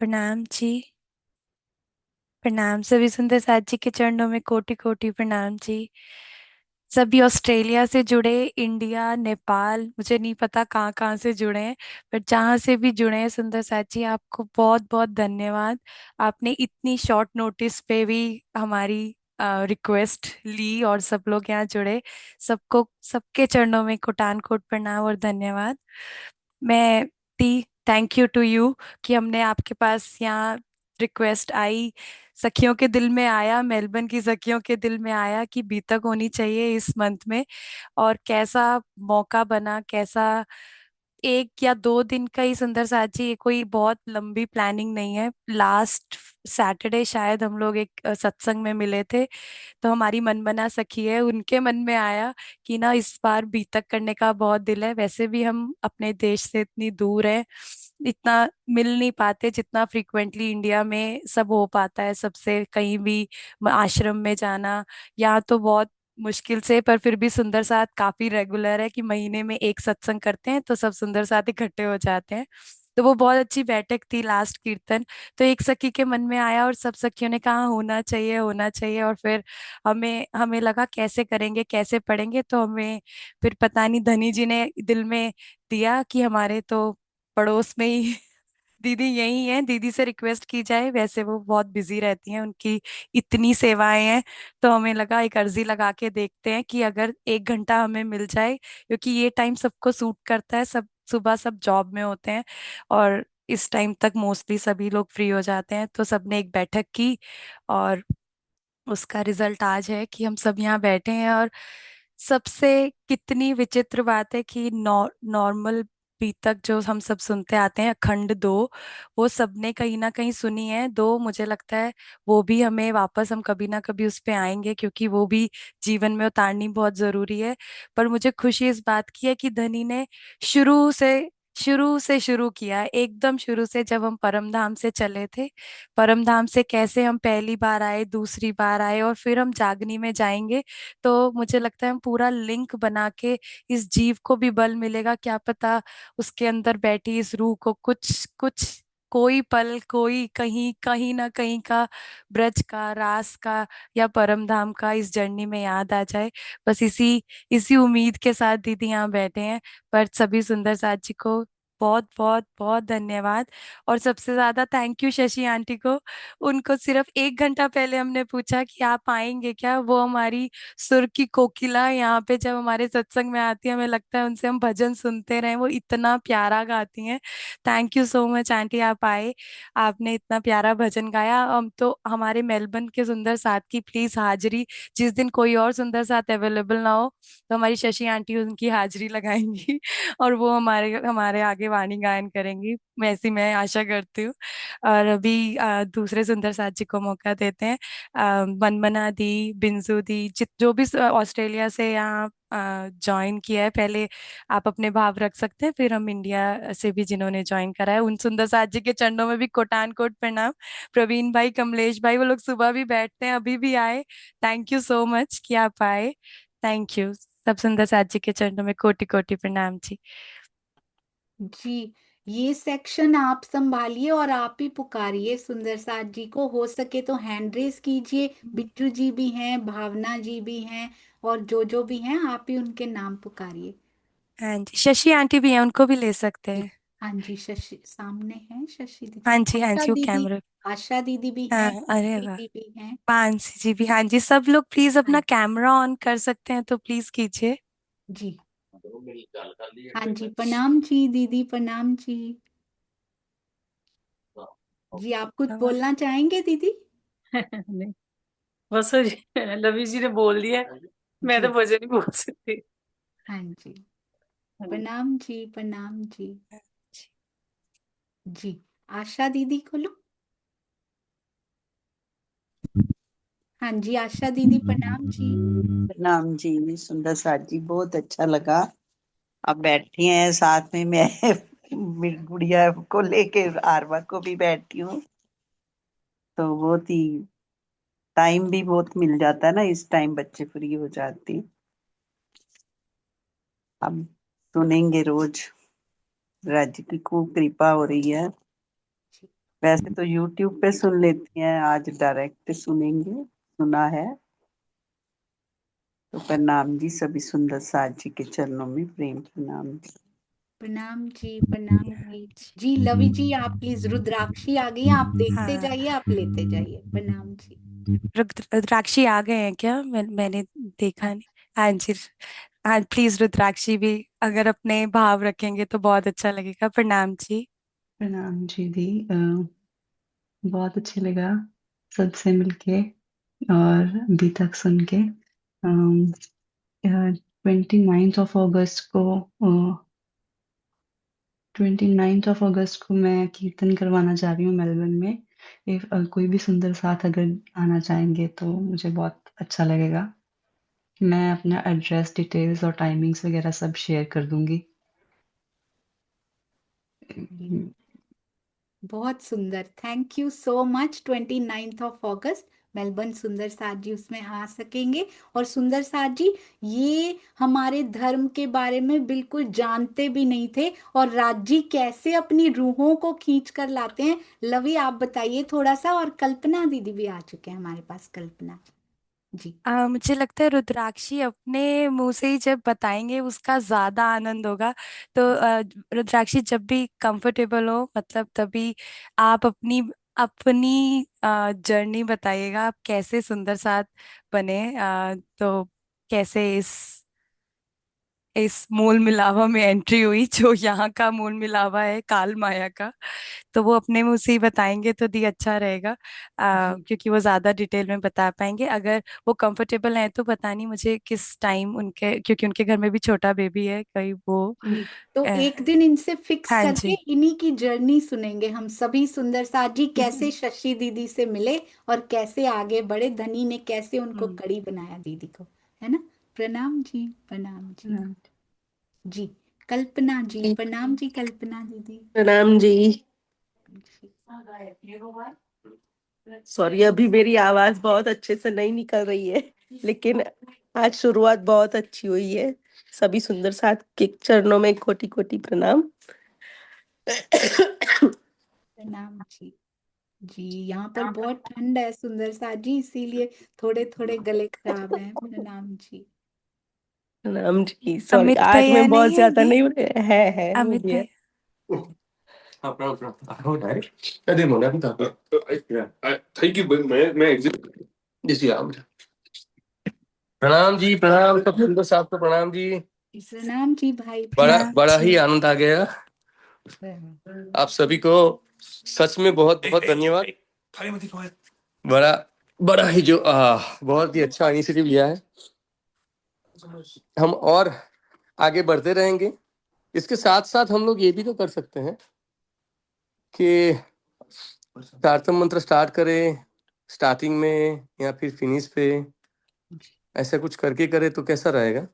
प्रणाम जी। प्रणाम सभी सुंदर साथ जी के चरणों में कोटि कोटि प्रणाम जी। सभी ऑस्ट्रेलिया से जुड़े, इंडिया, नेपाल, मुझे नहीं पता कहाँ कहाँ से जुड़े हैं, पर जहाँ से भी जुड़े हैं सुंदर साथ जी, आपको बहुत बहुत धन्यवाद। आपने इतनी शॉर्ट नोटिस पे भी हमारी रिक्वेस्ट ली और सब लोग यहाँ जुड़े। सबको, सबके चरणों में कोटान कोट प्रणाम और धन्यवाद। मैं टी थैंक यू टू यू कि हमने आपके पास यहाँ रिक्वेस्ट आई, सखियों के दिल में आया, मेलबर्न की सखियों के दिल में आया कि बीतक होनी चाहिए इस मंथ में। और कैसा मौका बना, कैसा 1 या 2 दिन का ही सुंदर साथ जी, ये कोई बहुत लंबी प्लानिंग नहीं है। लास्ट सैटरडे शायद हम लोग एक सत्संग में मिले थे, तो हमारी मनमना सखी है, उनके मन में आया कि ना इस बार बीतक करने का बहुत दिल है। वैसे भी हम अपने देश से इतनी दूर है, इतना मिल नहीं पाते जितना फ्रिक्वेंटली इंडिया में सब हो पाता है, सबसे कहीं भी आश्रम में जाना। यहाँ तो बहुत मुश्किल से, पर फिर भी सुंदर साथ काफी रेगुलर है कि महीने में एक सत्संग करते हैं तो सब सुंदर साथ इकट्ठे हो जाते हैं। तो वो बहुत अच्छी बैठक थी लास्ट कीर्तन। तो एक सखी के मन में आया और सब सखियों ने कहा होना चाहिए, होना चाहिए। और फिर हमें हमें लगा कैसे करेंगे, कैसे पढ़ेंगे। तो हमें फिर पता नहीं धनी जी ने दिल में दिया कि हमारे तो पड़ोस में ही दीदी यही है, दीदी से रिक्वेस्ट की जाए, वैसे वो बहुत बिजी रहती हैं, उनकी इतनी सेवाएं हैं। तो हमें लगा एक अर्जी लगा के देखते हैं कि अगर 1 घंटा हमें मिल जाए, क्योंकि ये टाइम सबको सूट करता है, सब सुबह सब जॉब में होते हैं और इस टाइम तक मोस्टली सभी लोग फ्री हो जाते हैं। तो सबने एक बैठक की और उसका रिजल्ट आज है कि हम सब यहाँ बैठे हैं। और सबसे कितनी विचित्र बात है कि नॉर्मल बी तक जो हम सब सुनते आते हैं, अखंड दो, वो सबने कहीं ना कहीं सुनी है। दो मुझे लगता है वो भी हमें वापस, हम कभी ना कभी उस पे आएंगे, क्योंकि वो भी जीवन में उतारनी बहुत जरूरी है। पर मुझे खुशी इस बात की है कि धनी ने शुरू से शुरू किया, एकदम शुरू से, जब हम परम धाम से चले थे। परम धाम से कैसे हम पहली बार आए, दूसरी बार आए और फिर हम जागनी में जाएंगे। तो मुझे लगता है हम पूरा लिंक बना के, इस जीव को भी बल मिलेगा, क्या पता उसके अंदर बैठी इस रूह को कुछ कुछ, कोई पल, कोई कहीं कहीं ना कहीं का ब्रज का, रास का या परम धाम का इस जर्नी में याद आ जाए। बस इसी इसी उम्मीद के साथ दीदी यहाँ बैठे हैं। पर सभी सुंदर साथ जी को बहुत बहुत बहुत धन्यवाद। और सबसे ज्यादा थैंक यू शशि आंटी को। उनको सिर्फ 1 घंटा पहले हमने पूछा कि आप आएंगे क्या, वो हमारी सुर की कोकिला यहाँ पे जब हमारे सत्संग में आती है, हमें लगता है उनसे हम भजन सुनते रहे, वो इतना प्यारा गाती हैं। Thank you so much aunty, आप आए, आपने इतना प्यारा भजन गाया। हम तो हमारे मेलबर्न के सुंदर साथ की प्लीज हाजिरी, जिस दिन कोई और सुंदर साथ अवेलेबल ना हो, तो हमारी शशि आंटी उनकी हाजिरी लगाएंगी और वो हमारे हमारे आगे वाणी गायन करेंगी, ऐसी मैं आशा करती हूँ। और अभी दूसरे सुंदर साथ जी को मौका देते हैं। मनमना दी, बिंजू दी, जो भी ऑस्ट्रेलिया से यहाँ ज्वाइन किया है, पहले आप अपने भाव रख सकते हैं, फिर हम इंडिया से भी जिन्होंने ज्वाइन करा है उन सुंदर साथ जी के चरणों में भी कोटान कोट प्रणाम। प्रवीण भाई, कमलेश भाई, वो लोग सुबह भी बैठते हैं, अभी भी आए। थैंक यू सो मच कि आप आए। Thank you. सब सुंदर साथ जी के चरणों में कोटि कोटि प्रणाम जी। जी, ये सेक्शन आप संभालिए और आप ही पुकारिए सुंदर साथ जी को, हो सके तो हैंड रेस कीजिए। बिट्टू जी भी हैं, भावना जी भी हैं, और जो भी हैं आप ही उनके नाम पुकारिए। हाँ जी, शशि आंटी भी हैं, उनको भी ले सकते जी, हैं। हाँ जी, शशि सामने हैं, शशि दीदी, हाँ जी, हाँ आशा जी, वो दीदी, कैमरा। आशा दीदी भी हाँ, हैं, अरे वाह। दीदी भी हैं। मानसी जी भी, हाँ जी, सब लोग प्लीज हाँ अपना कैमरा ऑन कर सकते हैं तो प्लीज कीजिए। जी, हाँ जी, प्रणाम जी दीदी, प्रणाम जी। जी, आप कुछ बोलना चाहेंगे दीदी? नहीं, बस लवी जी ने बोल दिया है, मैं तो जी, भजन नहीं बोल सकती। हाँ जी, हाँ जी। प्रणाम जी, प्रणाम जी। जी। जी, आशा दीदी को लो। हाँ जी, आशा दीदी, प्रणाम जी। प्रणाम जी, सुंदर साथ जी, बहुत अच्छा लगा। अब बैठी हैं साथ में, मैं मेरी गुड़िया को लेके आरवा को भी बैठी हूँ, तो बहुत ही टाइम भी बहुत मिल जाता है ना, इस टाइम बच्चे फ्री हो जाते हैं। अब सुनेंगे रोज, राज्य की खूब कृपा हो रही है। वैसे तो यूट्यूब पे सुन लेती हैं, आज डायरेक्ट सुनेंगे, सुना है। तो प्रणाम जी, सभी सुंदर साथ जी के चरणों में प्रेम प्रणाम जी। प्रणाम जी, प्रणाम जी। जी, लवी जी, आप प्लीज, रुद्राक्षी आ गई हैं, आप देखते हाँ, जाइए, आप लेते जाइए। प्रणाम जी। रुद्राक्षी आ गए हैं क्या? मैंने देखा नहीं। हाँ जी। हाँ प्लीज, रुद्राक्षी भी अगर अपने भाव रखेंगे तो बहुत अच्छा लगेगा। प्रणाम जी। प्रणाम जी दी। बहुत अच्छे लगा सबसे मिलके और अभी तक सुन के। 29 ऑफ अगस्त को 29 ऑफ अगस्त को मैं कीर्तन करवाना चाह रही हूँ मेलबर्न में। इफ कोई भी सुंदर साथ अगर आना चाहेंगे तो मुझे बहुत अच्छा लगेगा। मैं अपना एड्रेस डिटेल्स और टाइमिंग्स वगैरह सब शेयर कर दूंगी। जी, बहुत सुंदर, thank you so much. 29 of August Melbourne, सुंदर साथ जी उसमें आ सकेंगे। और सुंदर साथ जी, ये हमारे धर्म के बारे में बिल्कुल जानते भी नहीं थे, और राज जी कैसे अपनी रूहों को खींच कर लाते हैं। लवी, आप बताइए थोड़ा सा। और कल्पना दीदी भी आ चुके हैं हमारे पास, कल्पना। जी मुझे लगता है रुद्राक्षी अपने मुंह से ही जब बताएंगे उसका ज्यादा आनंद होगा। तो रुद्राक्षी जब भी कंफर्टेबल हो मतलब तभी आप अपनी अपनी जर्नी बताइएगा, आप कैसे सुंदर साथ बने, तो कैसे इस मूल मिलावा में एंट्री हुई जो यहाँ का मूल मिलावा है काल माया का। तो वो अपने मुंह से ही बताएंगे तो दी अच्छा रहेगा, जी क्योंकि वो ज्यादा डिटेल में बता पाएंगे। अगर वो कंफर्टेबल है तो पता नहीं मुझे किस टाइम उनके, क्योंकि उनके घर में भी छोटा बेबी है, कहीं वो जी। तो अ, एक दिन इनसे फिक्स हाँ करके जी। इन्हीं की जर्नी सुनेंगे हम सभी। सुंदर साथ जी कैसे शशि दीदी से मिले और कैसे आगे बढ़े, धनी ने कैसे उनको कड़ी बनाया दीदी को, है ना। प्रणाम जी, प्रणाम जी। जी कल्पना जी, प्रणाम जी कल्पना दीदी। प्रणाम जी। जी। सॉरी, अभी मेरी आवाज बहुत अच्छे से नहीं निकल रही है, लेकिन आज शुरुआत बहुत अच्छी हुई है। सभी सुंदर साथ के चरणों में कोटि कोटि प्रणाम। प्रणाम जी। जी यहाँ पर बहुत ठंड है सुंदर साथ जी, इसीलिए थोड़े थोड़े गले खराब हैं। प्रणाम जी। प्रणाम जी। सॉरी, अमित आज भैया मैं बहुत नहीं है ज्यादा दी? नहीं है वो अमित भी है। भैया। हाँ प्रणाम प्रणाम हो डायरेक्ट अरे मोना भी था थैंक यू मैं एग्जिट जैसी आप प्रणाम जी प्रणाम सब सुंदर साहब को प्रणाम जी। प्रणाम जी भाई, बड़ा प्रणाम। प्रणाम बड़ा जी। ही आनंद आ गया आप सभी को, सच में बहुत बहुत धन्यवाद। बड़ा बड़ा ही जो बहुत ही अच्छा इनिशिएटिव लिया है। हम और आगे बढ़ते रहेंगे। इसके साथ साथ हम लोग ये भी तो कर सकते हैं कि प्रार्थना मंत्र स्टार्ट करें स्टार्टिंग में या फिर फिनिश पे, ऐसा कुछ करके करे तो कैसा रहेगा।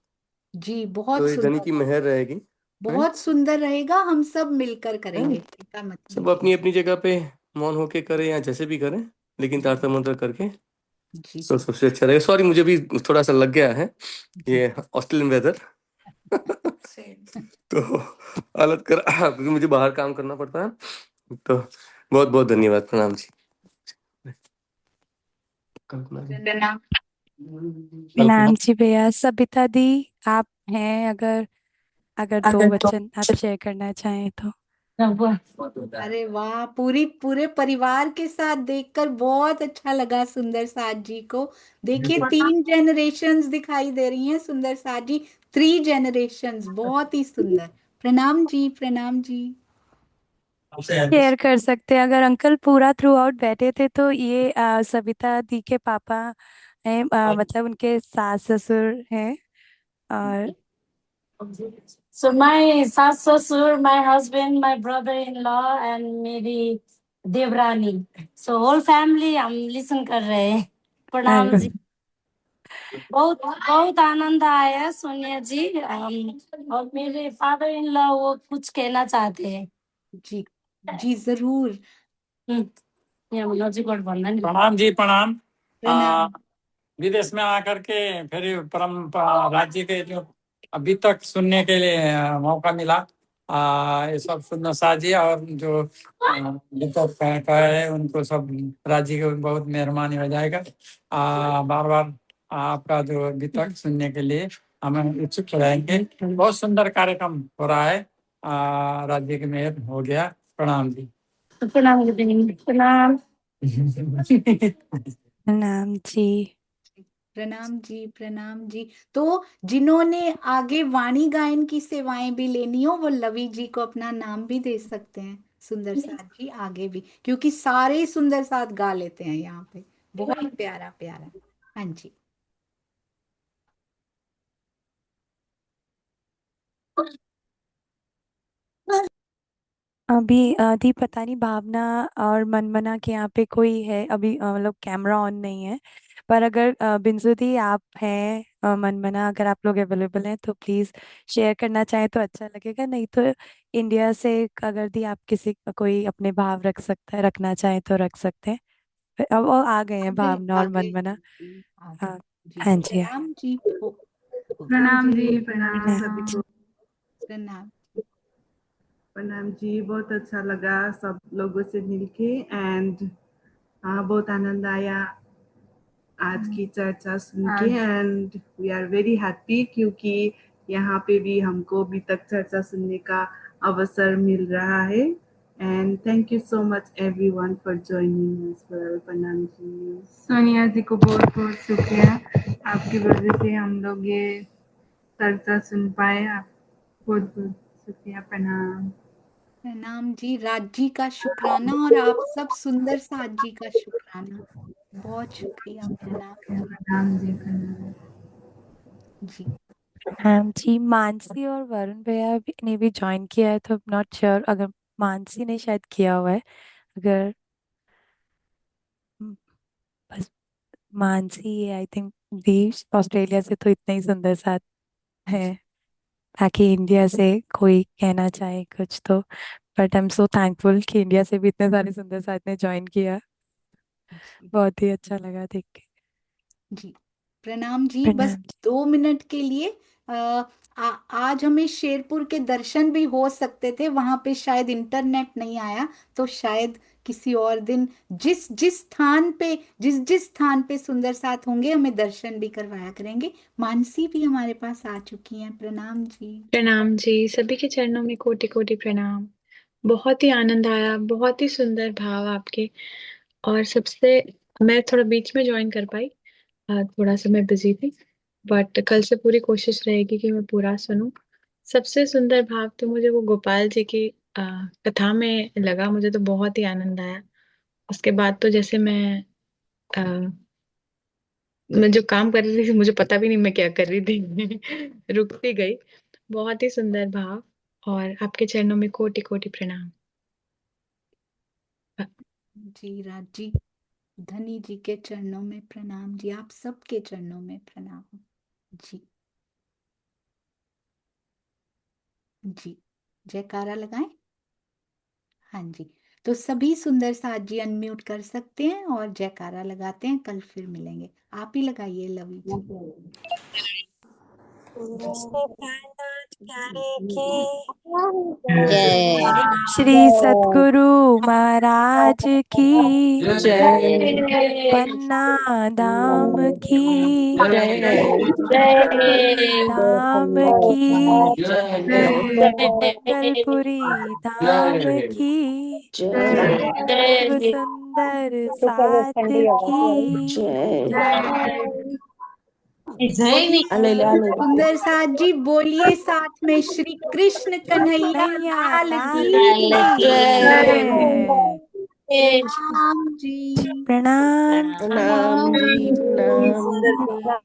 जी तो बहुत ये धनी सुंदर, की मेहर रहेगी। राइट, बहुत सुंदर रहेगा। हम सब मिलकर करेंगे, चिंता मत सब कीजिए। अपनी अपनी जगह पे मौन होके करें या जैसे भी करें, लेकिन प्रार्थना मंत्र करके जी तो सबसे अच्छा रहेगा। सॉरी, मुझे भी थोड़ा सा लग गया है जी। ये ऑस्ट्रेलियन वेदर। तो हालत कर क्योंकि मुझे बाहर काम करना पड़ता है। तो बहुत बहुत धन्यवाद, प्रणाम जी। कल्पना जी। प्रणाम। कल्पना प्रणाम जी भैया। सबिता दी आप हैं, अगर अगर दो वचन आप शेयर करना चाहें तो। अरे वाह, पूरे परिवार के साथ देखकर बहुत अच्छा लगा सुंदर साथ जी को। देखिए 3 जनरेशन्स दिखाई दे रही हैं सुंदर साथ जी, 3 जनरेशन्स, बहुत ही सुंदर। प्रणाम जी, प्रणाम जी। शेयर कर सकते हैं अगर अंकल पूरा थ्रू आउट बैठे थे तो ये सविता दी के पापा हैं, मतलब उनके सास ससुर हैं। और So my sas ससुर, my husband, my brother-in-law and मेरी देवरानी, so whole family हम listen कर रहे हैं। प्रणाम जी। बहुत बहुत आनंद आया सोनिया जी। और मेरे फादर इन लॉ वो कुछ कहना चाहते हैं। जी जी जरूर। यहाँ मनोज जी को भन्दा नि। प्रणाम जी प्रणाम। प्रणाम। विदेश में आकर के फिर राज्य के जो अभी तक सुनने के लिए मौका मिला, ये सब सुनना साझी और जो अभी तक का है उनको सब राज्य को बहुत मेहरबानी हो जाएगा। बार बार आपका जो अभी तक सुनने के लिए हमें उत्सुक रहेंगे। बहुत सुंदर कार्यक्रम हो रहा है, राज्य के मेयर हो गया। प्रणाम जी। प्रणाम दीदी, प्रणाम। नाम जी। प्रणाम जी, प्रणाम जी। तो जिन्होंने आगे वाणी गायन की सेवाएं भी लेनी हो वो लवी जी को अपना नाम भी दे सकते हैं। सुंदर साथ जी आगे भी, क्योंकि सारे सुंदर साथ गा लेते हैं यहाँ पे, बहुत प्यारा प्यारा। हाँ जी। अभी दी पता नहीं भावना और मनमना के यहाँ पे कोई है अभी, मतलब कैमरा ऑन नहीं है। पर अगर बिंजू दी आप हैं, मनमना अगर आप लोग अवेलेबल हैं तो प्लीज शेयर करना चाहें तो अच्छा लगेगा। नहीं तो इंडिया से अगर दी आप किसी कोई अपने भाव रख सकता है, रखना चाहे तो रख सकते हैं। अब वो आ गए हैं आगे भावना और आगे मनमना। जी, आगे। हाँ। जी हाँ जी। प्रणाम जी। हो गया। प्रणाम जी, प्रणाम प्रणाम सभी जी। को। प्रणाम। प्रणाम जी, बहुत अच्छा लगा सब लोगों से मिलके एंड हाँ बहुत आनंद आया। आज की चर्चा सुन के and we are very happy क्योंकि यहाँ पे भी हमको अभी तक चर्चा सुनने का अवसर मिल रहा है and thank you so much everyone for joining us well. प्रणाम जी। सोनिया जी को बहुत बहुत शुक्रिया, आपकी वजह से हम लोग ये चर्चा सुन पाए। आप बहुत बहुत शुक्रिया। प्रणाम। प्रणाम जी। राज जी का शुक्राना और आप सब सुंदर साथ जी का शुक्राना। बहुत शुक्रिया। प्रणाम जी। प्रणाम जी। प्रणाम जी। हाँ जी, मानसी और वरुण भैया ने भी ज्वाइन किया है, तो नॉट श्योर, अगर मानसी ने शायद किया हुआ है, अगर बस मानसी आई थिंक भी ऑस्ट्रेलिया से, तो इतने ही सुंदर साथ है, ताकि इंडिया से कोई कहना चाहे कुछ तो, but I am so thankful कि इंडिया से भी इतने सारे सुंदर साथ ने ज्वाइन किया। बहुत ही अच्छा लगा देख के। जी प्रणाम जी। बस प्रणाम। 2 मिनट के लिए आज हमें शेरपुर के दर्शन भी हो सकते थे, वहां पे शायद इंटरनेट नहीं आया, तो शायद किसी और दिन जिस जिस स्थान पे सुंदर साथ होंगे हमें दर्शन भी करवाया करेंगे। मानसी भी हमारे पास आ चुकी हैं। प्रणाम जी। प्रणाम जी, सभी के चरणों में कोटि कोटि प्रणाम। बहुत ही आनंद आया, बहुत ही सुंदर भाव आपके। और सबसे, मैं थोड़ा बीच में ज्वाइन कर पाई, थोड़ा सा मैं बिजी थी, बट कल से पूरी कोशिश रहेगी कि मैं पूरा सुनूं। सबसे सुंदर भाव तो मुझे वो गोपाल जी की कथा में लगा, मुझे तो बहुत ही आनंद आया। उसके बाद तो जैसे मैं जो काम कर रही थी, मुझे पता भी नहीं मैं क्या कर रही थी रुकती गई। बहुत ही सुंदर भाव, और आपके चरणों में कोटि कोटि प्रणाम। जी राज जी, धनी जी के चरणों में प्रणाम जी। आप सबके चरणों में प्रणाम जी। जी जयकारा लगाएं। हाँ जी, तो सभी सुंदर साथ जी अनम्यूट कर सकते हैं और जयकारा लगाते हैं। कल फिर मिलेंगे। आप ही लगाइए लवी जी। श्री सतगुरु महाराज की जय। पन्ना धाम की धाम की मंगलपुरी धाम की सब सुंदर साथ की सुंदर साथ जी बोलिए साथ में, श्री कृष्ण कन्हैया कन्हैया लाल लाल की की जय। प्रणाम जी। प्रणाम। प्रणाम जी, प्रणाम।